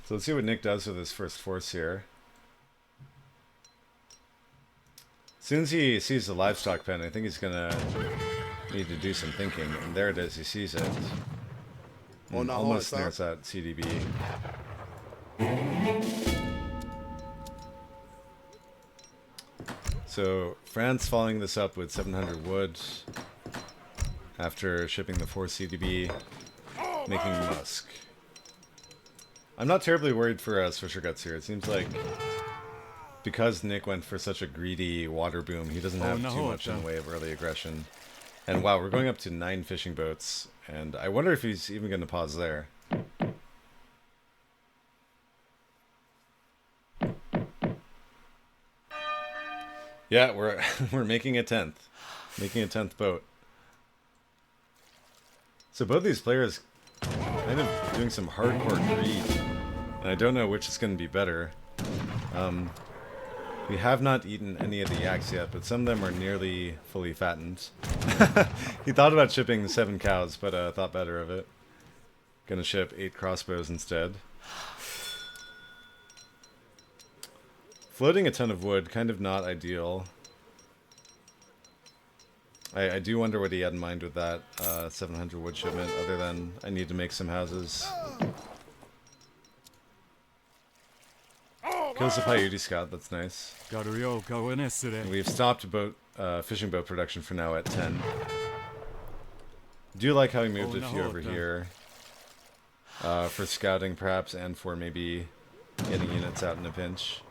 So let's see what Nick does with his first force here. As soon as he sees the livestock pen, I think he's gonna need to do some thinking. And there it is, he sees it. Almost snares that CDB. So France following this up with 700 wood after shipping the 4 CDB, making musk. I'm not terribly worried for Swisherguts here. It seems like because Nick went for such a greedy water boom, he doesn't have too much in the way of early aggression. And wow, we're going up to 9 fishing boats, and I wonder if he's even going to pause there. Yeah, we're making a 10th. Making a 10th boat. So both these players kind of doing some hardcore greed. And I don't know which is going to be better. We have not eaten any of the yaks yet, but some of them are nearly fully fattened. He thought about shipping 7 cows, but thought better of it. Gonna ship 8 crossbows instead. Floating a ton of wood, kind of not ideal. I do wonder what he had in mind with that 700 wood shipment, other than I need to make some houses. Kills the Peyote scout, that's nice. And we've stopped fishing boat production for now at 10. Do like how he moved a few over here. For scouting perhaps, and for maybe getting units out in a pinch.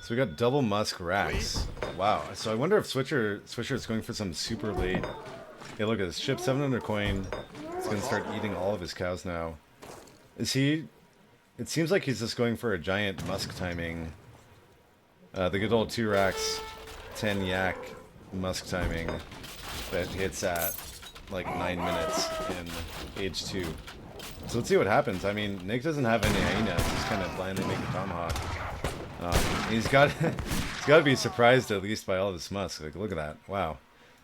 So we got double musk racks. Wow. So I wonder if Swisher is going for some super late. Hey, look at this. Ship 700 coin. He's going to start eating all of his cows now. Is he... It seems like he's just going for a giant musk timing The good old 2 racks, 10 yak musk timing that hits at like 9 minutes in age 2. So let's see what happens. I mean, Nick doesn't have any hyenas. He's kind of blindly making tomahawk. He's got to be surprised at least by all this musk. Like, look at that. Wow.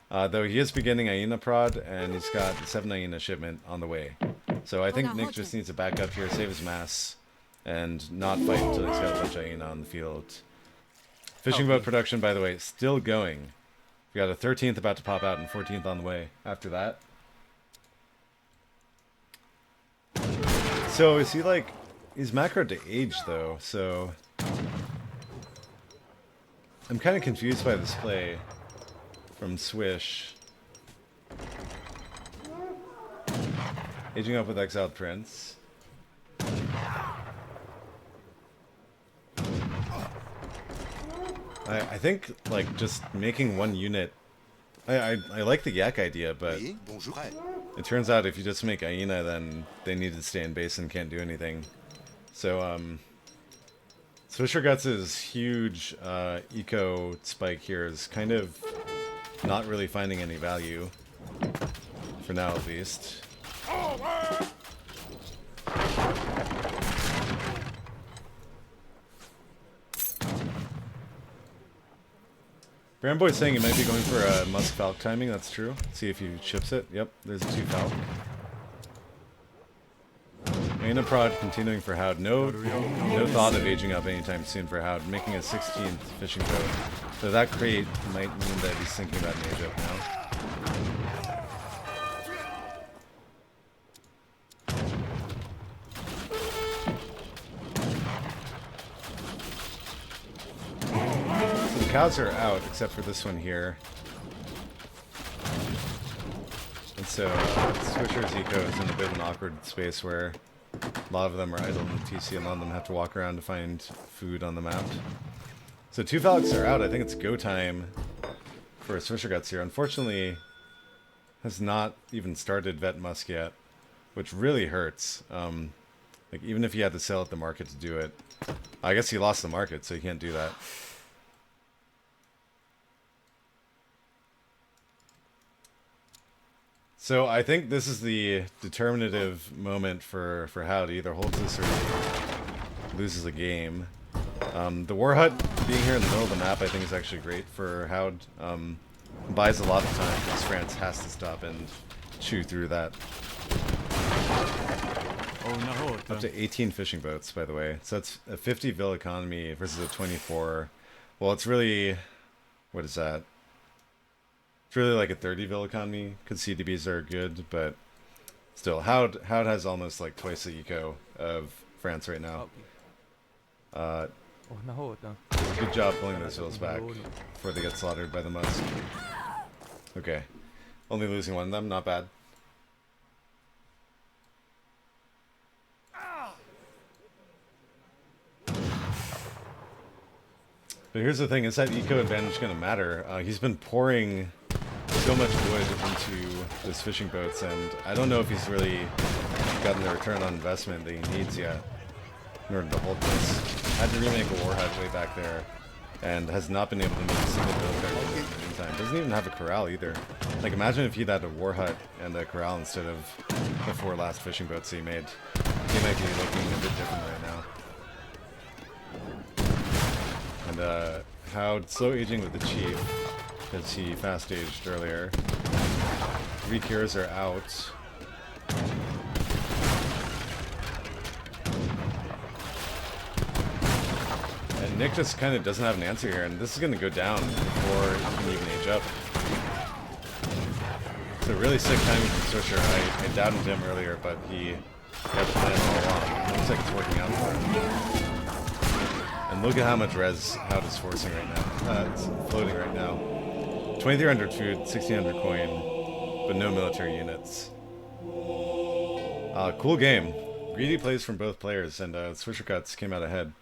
Though he is beginning hyena prod, and he's got 7 hyena shipment on the way. So I think Nick just needs to back up here, save his mass, and not fight until he's got a bunch of hyena on the field. Fishing boat production, by the way, still going. We got a 13th about to pop out and 14th on the way after that. So is he like, he's macroed to age though, so I'm kind of confused by this play from Swish. Aging up with Exiled Prince. I think like just making 1 unit. I like the yak idea, but it turns out if you just make hyena, then they need to stay in base and can't do anything. So Swisherguts' huge eco spike here is kind of not really finding any value for now, at least. Brandboy's saying he might be going for a Musk Falc timing. That's true. See if he chips it. Yep, there's a 2 Falc. Hyena prod continuing for Howd. No thought of aging up anytime soon for Howd. Making a 16th fishing boat. So that crate might mean that he's thinking about an age up now. Cows are out, except for this one here. And so, Swisher's Eco is in a bit of an awkward space where a lot of them are idle in the TC and a lot of them have to walk around to find food on the map. So 2 Falcons are out. I think it's go time for Swisherguts here. Unfortunately, has not even started Vet Musk yet, which really hurts. Like, even if he had to sell at the market to do it. I guess he lost the market, so he can't do that. So I think this is the determinative moment for Howd. He either holds this or loses a game. The War Hut being here in the middle of the map I think is actually great for Howd. Buys a lot of time because France has to stop and chew through that. Up to 18 fishing boats, by the way. So that's a 50 Vil economy versus a 24. Well, it's really... What is that? It's really like a 30 Vil economy, because CDBs are good, but still, Howd has almost like twice the eco of France right now. Good job pulling those Vils back before they get slaughtered by the Musk. Okay. Only losing one of them, not bad. But here's the thing, is that eco advantage going to matter? He's been pouring so much wood into those fishing boats, and I don't know if he's really gotten the return on investment that he needs yet in order to hold this. Had to remake a War Hut way back there, and has not been able to make a single military unit in the meantime. Doesn't even have a corral either. Like, imagine if he'd had a War Hut and a corral instead of the 4 last fishing boats he made. He might be looking a bit different right now. And Howd slow aging with the Chief, because he fast aged earlier. 3 cures are out. And Nick just kind of doesn't have an answer here, and this is going to go down before he can even age up. It's a really sick timing from Swisher. I doubted him earlier, but he had the plan all along. It looks like it's working out for him. And look at how much res Howd is forcing right now. It's floating right now. 2,300 food, 1,600 coin, but no military units. Cool game. Greedy plays from both players, and Swisherguts came out ahead.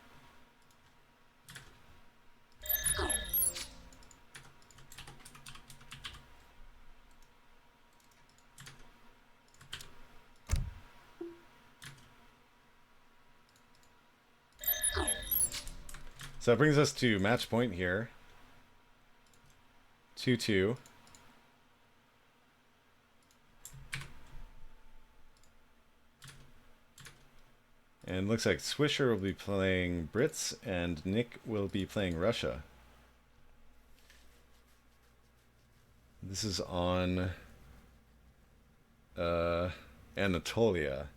So that brings us to match point here. 2-2. And looks like Swisher will be playing Brits and Nick will be playing Russia. This is on Anatolia.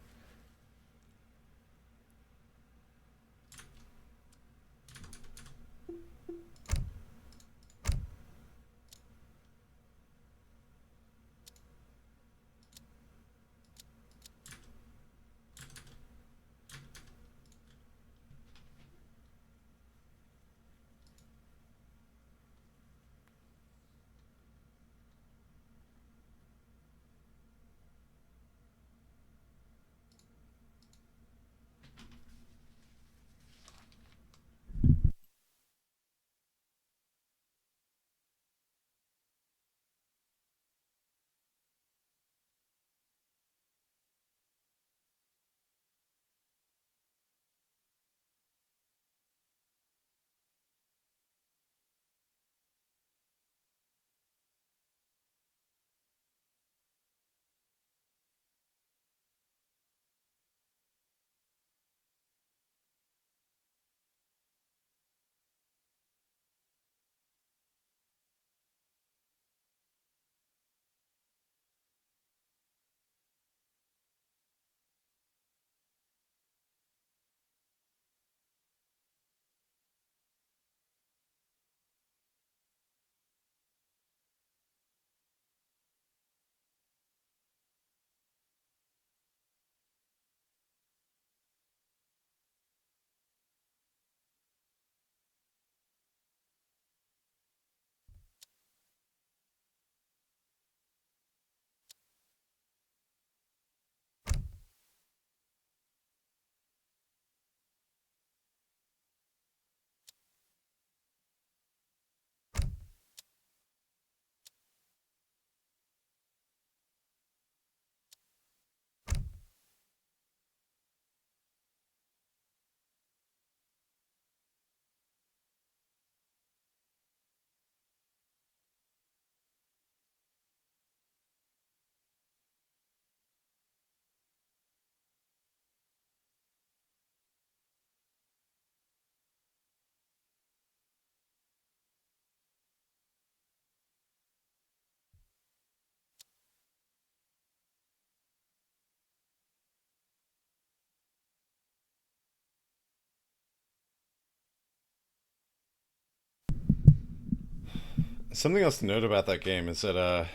Something else to note about that game is that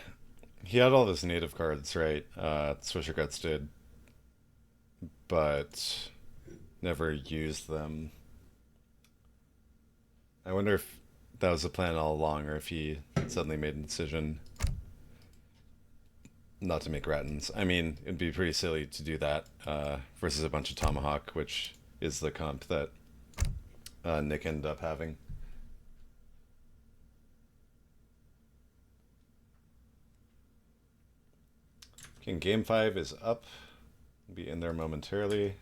he had all his native cards, right? Swisherguts did, but never used them. I wonder if that was the plan all along, or if he suddenly made a decision not to make Rattans. I mean, it'd be pretty silly to do that versus a bunch of Tomahawk, which is the comp that Nick ended up having. Okay, game 5 is up. Be in there momentarily.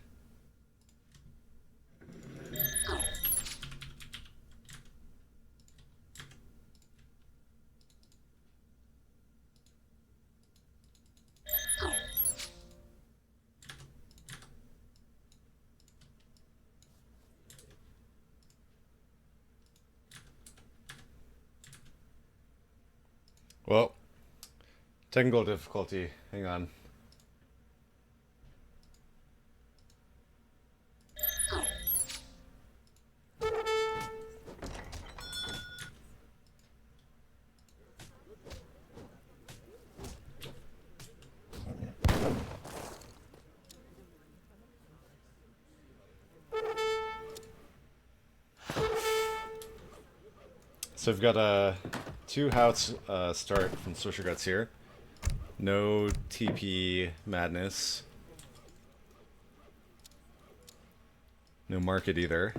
Well, technical difficulty. Hang on. So we've got a 2 house start from Swisherguts here. No TP madness. No market either.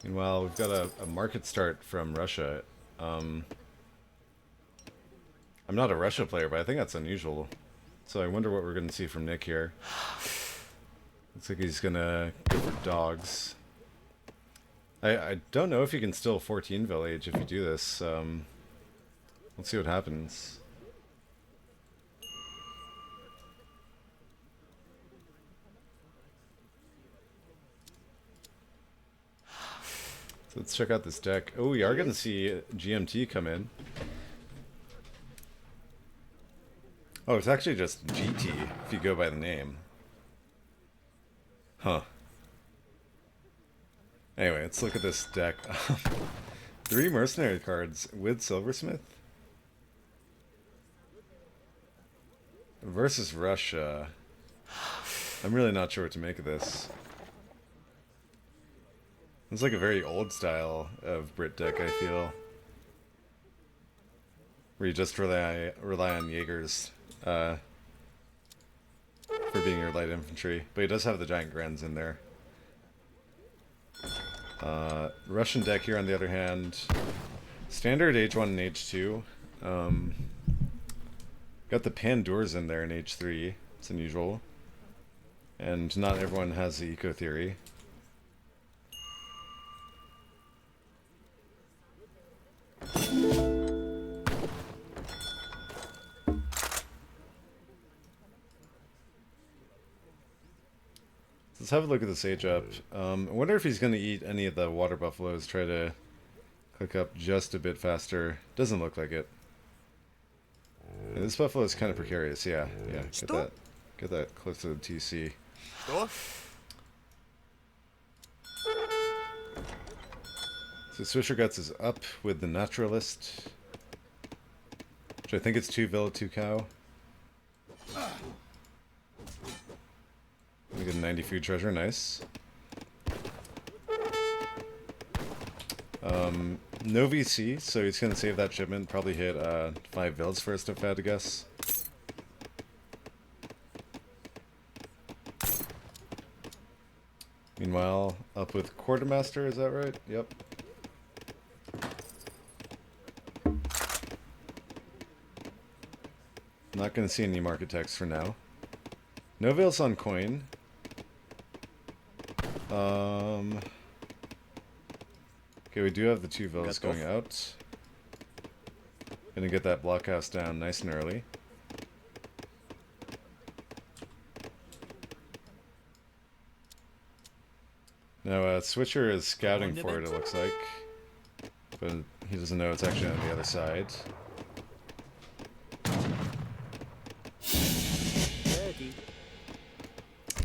Meanwhile, we've got a market start from Russia. I'm not a Russia player, but I think that's unusual. So I wonder what we're going to see from Nick here. Looks like he's going to go for dogs. I don't know if you can still 14 village if you do this. Let's see what happens. So let's check out this deck. Oh, we are going to see GMT come in. Oh, it's actually just GT if you go by the name. Huh. Anyway, let's look at this deck. 3 mercenary cards with Silversmith. Versus Russia. I'm really not sure what to make of this. It's like a very old style of Brit deck, I feel. Where you just rely on Jaegers for being your light infantry. But he does have the giant Grens in there. Russian deck here on the other hand. Standard H1 and H2. Got the Pandours in there in H3. It's unusual. And not everyone has the Eco Theory. Let's have a look at the Sage Up. I wonder if he's going to eat any of the Water Buffaloes, try to click up just a bit faster. Doesn't look like it. Yeah, this Buffalo is kind of precarious, yeah. Get that close to the TC. So Swisherguts is up with the Naturalist. Which I think it's 2 Villa, 2 Cow. We get a 90 food treasure, nice. No VC, so he's gonna save that shipment, probably hit 5 Vills first if I had to guess. Meanwhile, up with Quartermaster, is that right? Yep. Not gonna see any market text for now. No Vills on coin. Okay, we do have the 2 Vills going out. Gonna get that blockhouse down nice and early. Now, Switcher is scouting for it, it looks like. But he doesn't know it's actually on the other side.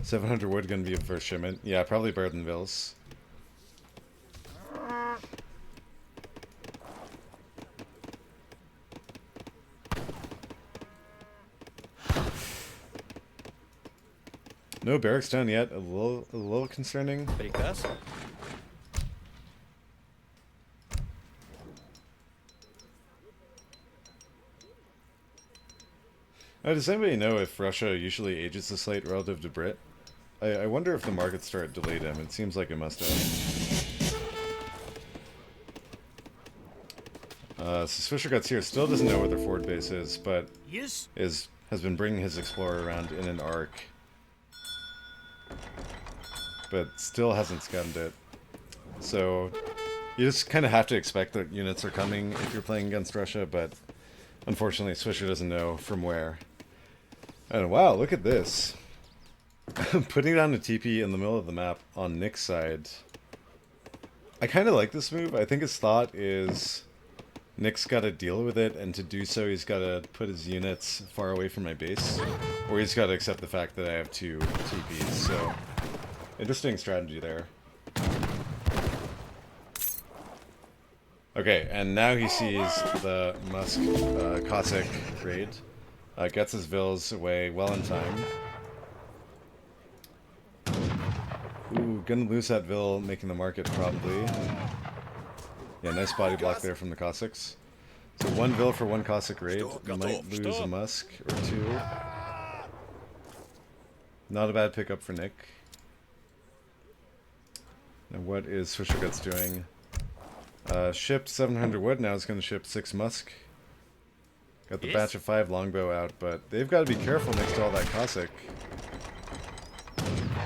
700 wood gonna be a first shipment. Yeah, probably Burdenvilles. No barracks down yet. A little concerning. Does anybody know if Russia usually ages the slate relative to Brit? I wonder if the markets start delayed him. It seems like it must have. So Swisherguts here still doesn't know where their forward base is, but has been bringing his Explorer around in an arc. But still hasn't scouted it. So you just kind of have to expect that units are coming if you're playing against Russia, but unfortunately Swisher doesn't know from where. And wow, look at this. Putting down a TP in the middle of the map on Nick's side. I kind of like this move. I think his thought is Nick's got to deal with it, and to do so he's got to put his units far away from my base. Or he's got to accept the fact that I have 2 TPs, so interesting strategy there. Okay, and now he sees the Musk Cossack raid. Gets his Vills away well in time. Ooh, gonna lose that Vill, making the market probably. Yeah, nice body block there from the Cossacks. So 1 Vill for 1 Cossack raid. Might lose a Musk or 2. Not a bad pickup for Nick. Now what is Swisherguts doing? Shipped 700 wood, now it's going to ship 6 Musk. Got the batch of 5 longbow out, but they've got to be careful next to all that Cossack.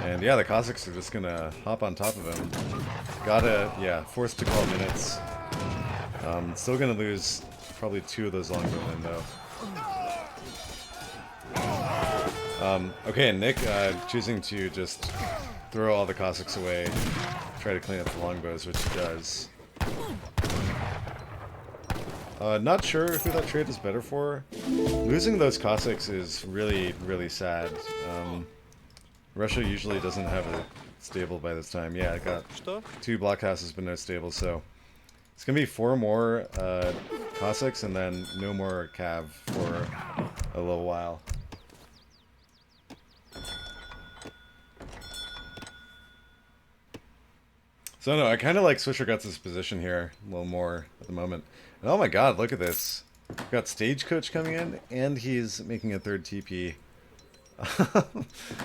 And yeah, the Cossacks are just going to hop on top of him. Yeah, forced to call minutes. Still gonna lose probably 2 of those longbowmen though. Okay, Nick choosing to just throw all the Cossacks away, try to clean up the longbows, which he does. Not sure who that trade is better for. Losing those Cossacks is really, really sad. Russia usually doesn't have a stable by this time. Yeah, I got 2 blockhouses but no stable, so it's gonna be 4 more Cossacks and then no more Cav for a little while. So no, I kind of like Swisherguts' position here a little more at the moment. And oh my god, look at this. We've got Stagecoach coming in, and he's making a 3rd TP.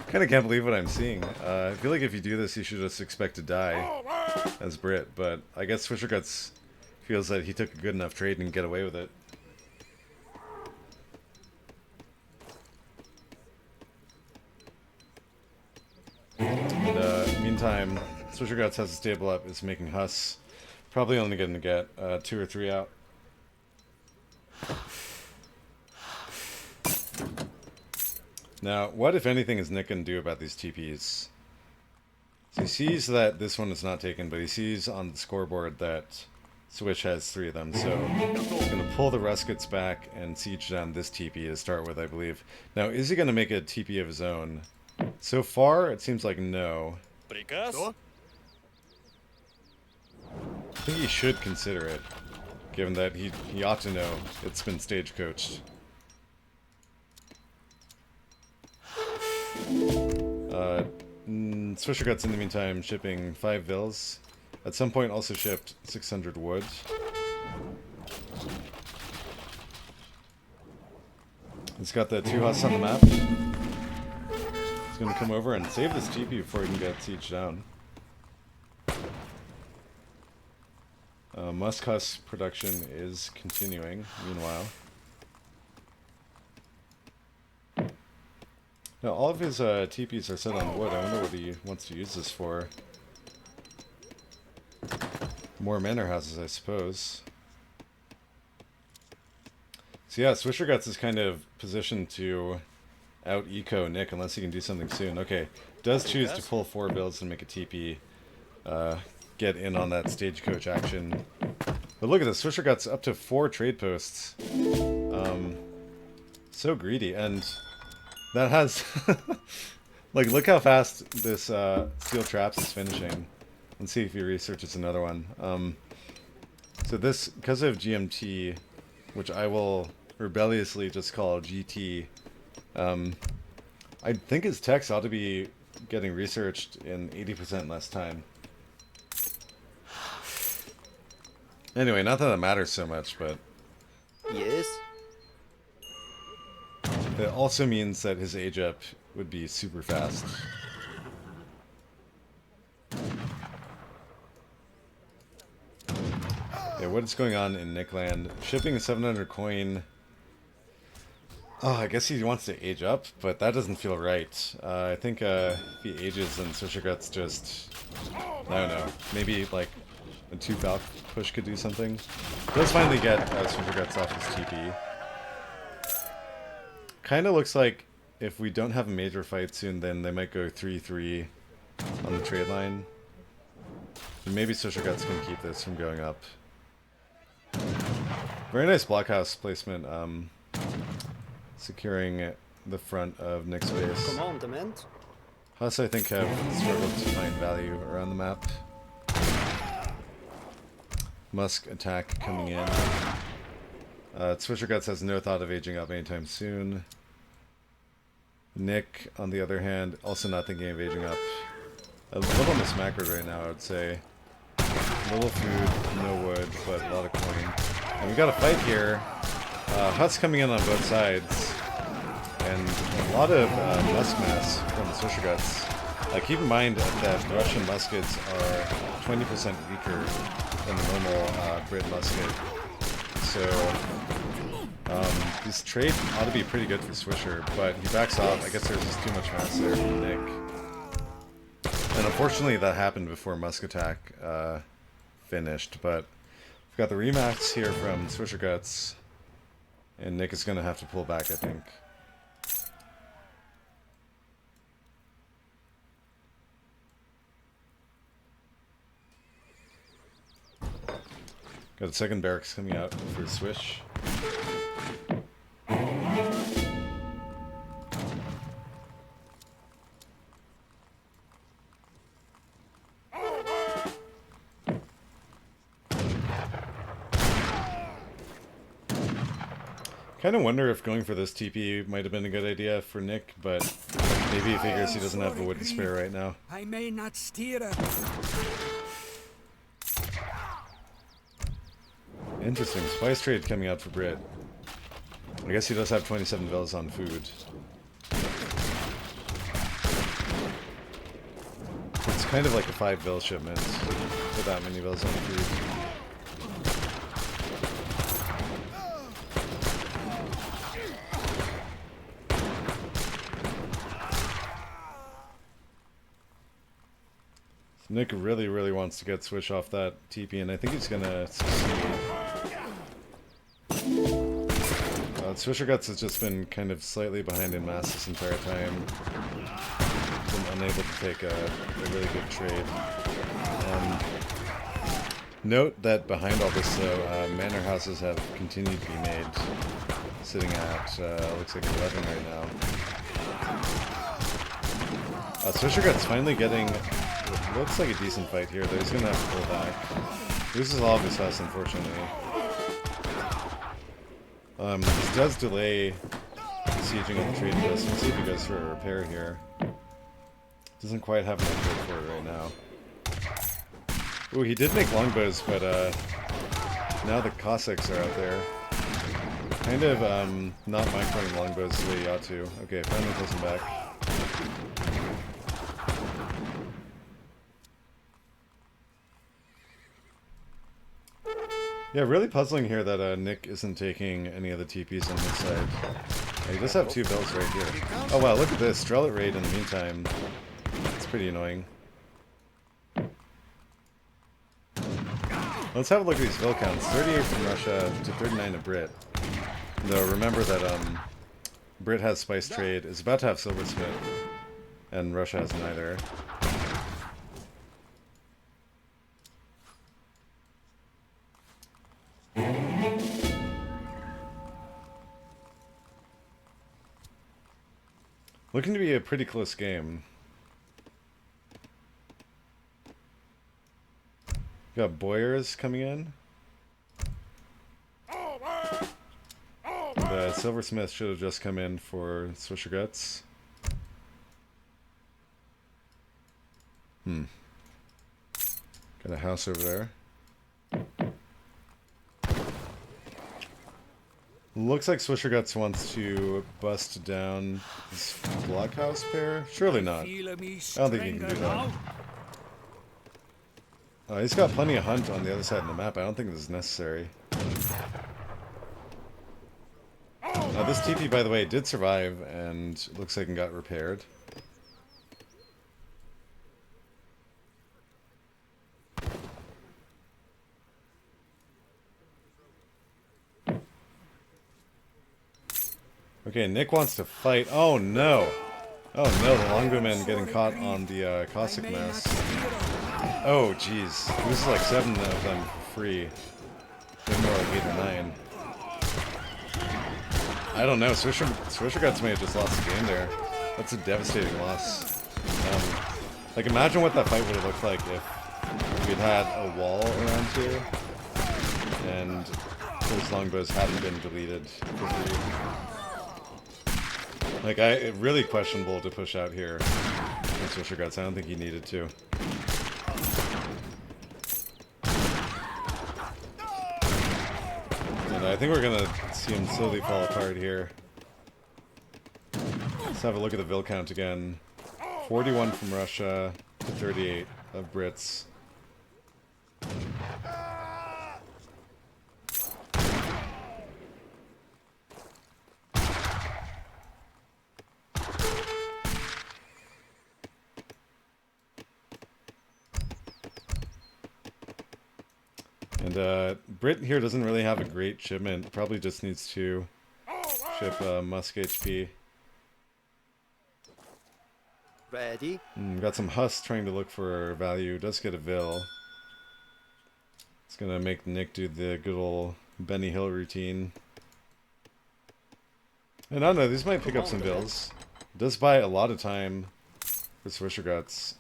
Kind of can't believe what I'm seeing. I feel like if you do this, you should just expect to die as Brit, but I guess Swisherguts feels that he took a good enough trade and get away with it. And meantime, Swisherguts has a stable up, is making Huss. Probably only going to get 2 or 3 out. Now, what, if anything, is Nick going to do about these TPs? So he sees that this one is not taken, but he sees on the scoreboard that Swish has 3 of them, so he's going to pull the Ruskets back and siege down this TP to start with, I believe. Now, is he going to make a TP of his own? So far, it seems like no. I think he should consider it, given that he ought to know it's been stagecoached. Swisherguts in the meantime shipping 5 Vils. At some point also shipped 600 wood. He's got the 2 Huss on the map. He's going to come over and save this TP before he can get sieged down. Musk Huss production is continuing, meanwhile. Now, all of his TPs are set on wood. I wonder what he wants to use this for. More manor houses, I suppose. So yeah, Swisherguts is kind of positioned to out-eco Nick unless he can do something soon. Okay, does choose to pull 4 builds and make a TP. Get in on that stagecoach action. But look at this, Swisherguts up to 4 trade posts. So greedy, and that has... like, look how fast this Steel Traps is finishing. Let's see if he researches another one. So this, because of GMT, which I will rebelliously just call GT, I think his techs ought to be getting researched in 80% less time. Anyway, not that it matters so much, but... Yes? It also means that his age up would be super fast. Yeah, what is going on in Nickland? Shipping 700 coin. Oh, I guess he wants to age up, but that doesn't feel right. I think if he ages, then Swisherguts just... I don't know. Maybe like a 2 Falc push could do something. Does finally get Swisherguts off his TP. Kind of looks like if we don't have a major fight soon, then they might go 3-3 on the trade line. And maybe Swisherguts can keep this from going up. Very nice blockhouse placement, securing the front of Nick's base. Commandment. Huss, I think, have struggled to find value around the map. Musk attack coming in. Swisherguts has no thought of aging up anytime soon. Nick, on the other hand, also not thinking of aging up. A little mismacroed right now, I would say. Little food, no wood, but a lot of coin. And we got a fight here. Huss coming in on both sides. And a lot of musk mass from the Swisherguts. Keep in mind that Russian muskets are 20% weaker than the normal Brit musket. So this trade ought to be pretty good for Swisher, but he backs off. I guess there's just too much mass there from Nick. And unfortunately that happened before Musk Attack finished, but we've got the remax here from Swisherguts, and Nick is going to have to pull back, I think. Got a second barracks coming out for Swish. Kind of wonder if going for this TP might have been a good idea for Nick, but maybe he figures he doesn't have the wood to spare right now. I may not steer it. Interesting. Spice trade coming out for Brit. I guess he does have 27 villas on food. It's kind of like a 5 vill shipment with that many villas on food. Nick really wants to get Swish off that TP, and I think he's gonna succeed. Swisherguts has just been kind of slightly behind in mass this entire time. Been unable to take a really good trade. Note that behind all this, though, manor houses have continued to be made, sitting at looks like 11 right now. Swisherguts finally getting what looks like a decent fight here, though he's gonna have to pull back. Loses all of his house, unfortunately. This does delay the sieging of the trading post. Let's see if he goes for a repair here. Doesn't quite have enough wood for it right now. Ooh, he did make longbows, but now the Cossacks are out there. Kind of not microing longbows the way he ought to. Okay, finally pulls him back. Yeah, really puzzling here that Nick isn't taking any of the TPs on this side. He does have 2 builds right here. Oh wow, look at this. Strellet raid in the meantime. It's pretty annoying. Let's have a look at these bill counts. 38 from Russia to 39 to Brit. Though remember that Brit has spice trade, is about to have silversmith, and Russia has neither. Looking to be a pretty close game. Got Boyers coming in. The silversmith should have just come in for Swisherguts. Got a house over there. Looks like Swisherguts wants to bust down this blockhouse pair. Surely not. I don't think he can do that. He's got plenty of hunt on the other side of the map. I don't think this is necessary. This TP, by the way, did survive, and looks like it got repaired. Okay, Nick wants to fight. Oh no! Oh no, the longbowmen getting caught on the Cossack mess. Oh jeez, this is like 7 of them for free. Maybe more like 8 or 9. I don't know, Swisherguts may have just lost the game there. That's a devastating loss. Like imagine what that fight would have looked like if we'd had a wall around here and those longbows hadn't been deleted for free. Like, really questionable to push out here in Swisherguts. I don't think he needed to. And I think we're gonna see him slowly fall apart here. Let's have a look at the Vil count again. 41 from Russia to 38 of Brits. And Brit here doesn't really have a great shipment. Probably just needs to ship Musk HP. Ready. Got some Huss trying to look for value. Does get a Vil. It's gonna make Nick do the good old Benny Hill routine. And I don't know, these might pick up some Vils. Does buy a lot of time for Swisherguts,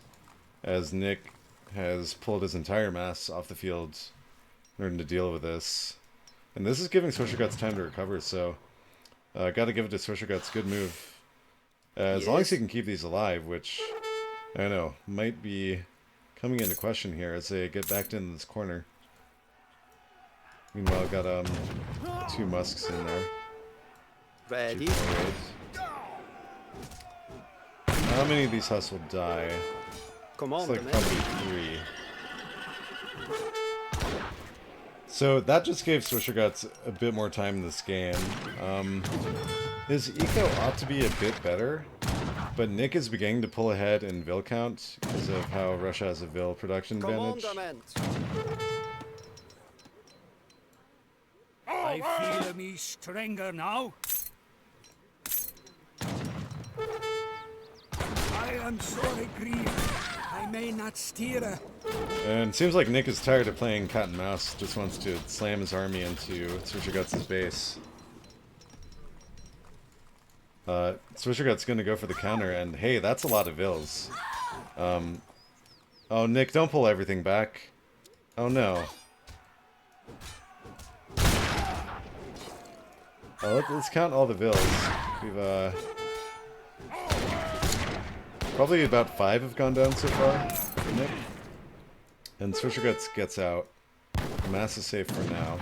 as Nick has pulled his entire mass off the field in order to deal with this. And this is giving Swisherguts time to recover, so gotta give it to Swisherguts. Good move. As long as he can keep these alive, which, I don't know, might be coming into question here as they get backed into this corner. Meanwhile, got 2 Musks in there. Ready. How many of these Huss will die? Come It's on, like probably 3. So that just gave Swisherguts a bit more time in this game. His eco ought to be a bit better, but Nick is beginning to pull ahead in Vil count because of how Russia has a Vil production advantage. I feel me stronger now. I am sorry, grieved. I may not steer. And it seems like Nick is tired of playing cat and mouse, just wants to slam his army into Swisherguts' base. Swisherguts gonna go for the counter, and hey, that's a lot of Vils. Oh, Nick, don't pull everything back. Oh no. Oh, let's count all the Vils. We've, probably about 5 have gone down so far for Nick. And Swisherguts gets out. The mass is safe for now.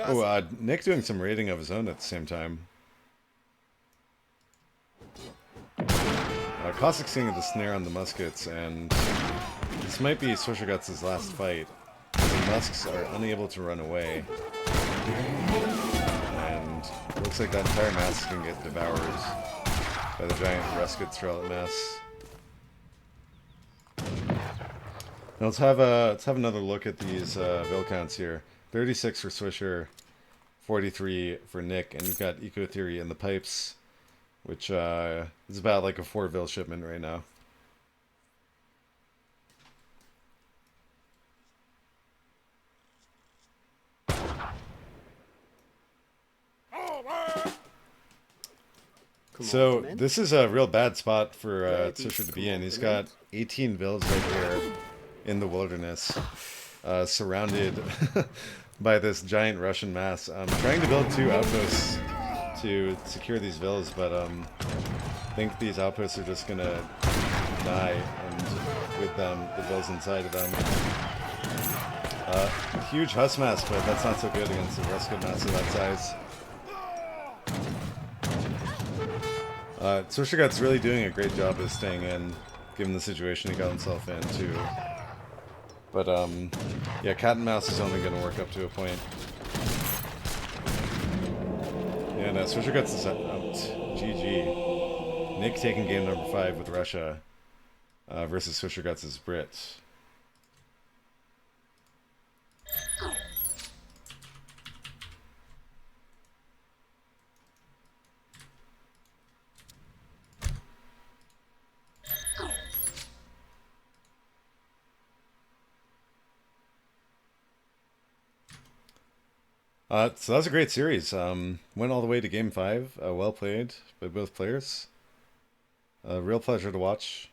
Oh, Nick doing some raiding of his own at the same time. Cossack seeing the snare on the muskets, and this might be Swisherguts' last fight. The Musks are unable to run away. And it looks like that entire mass can get devoured by the giant Rusket Strellet mass. Now let's have another look at these Vil counts here. 36 for Swisher, 43 for Nick, and you've got Eco Theory in the pipes, which is about like a 4 Vil shipment right now. So this is a real bad spot for Swisher to be in. He's got 18 Vils right here in the wilderness, surrounded by this giant Russian mass. Trying to build 2 outposts to secure these Vils, but I think these outposts are just gonna die, and with them, the Vils inside of them. Huge Huss mass, but that's not so good against the Rusket mass of that size. Swisherguts really doing a great job of staying in, given the situation he got himself in, too. But, yeah, cat and mouse is only going to work up to a point. And Swisherguts is out. GG. Nick taking game number 5 with Russia versus Swisherguts' Brit. So that was a great series. Went all the way to game 5. Well played by both players. Real pleasure to watch.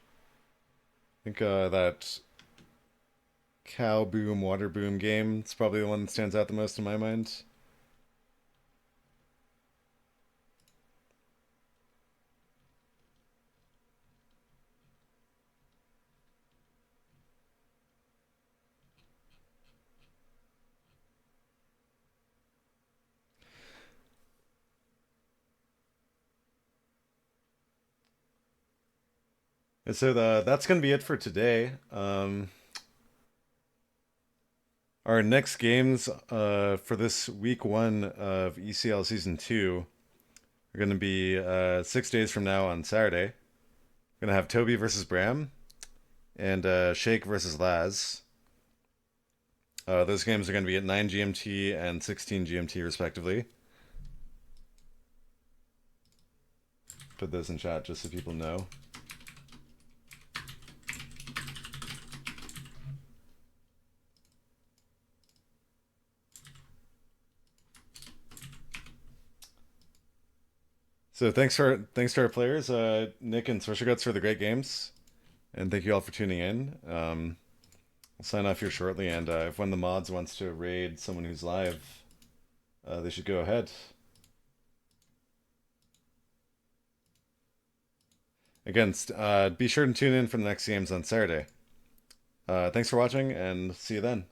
I think that cow boom, water boom game is probably the one that stands out the most in my mind. And so that's going to be it for today. Our next games for this week 1 of ECL Season 2 are going to be 6 days from now on Saturday. We're going to have Toby versus Bram and Shake versus Laz. Those games are going to be at 9 GMT and 16 GMT respectively. Put those in chat just so people know. So thanks to our players, Nick and Swisherguts, for the great games, and thank you all for tuning in. I'll sign off here shortly, and if one of the mods wants to raid someone who's live, they should go ahead. Again, be sure to tune in for the next games on Saturday. Thanks for watching, and see you then.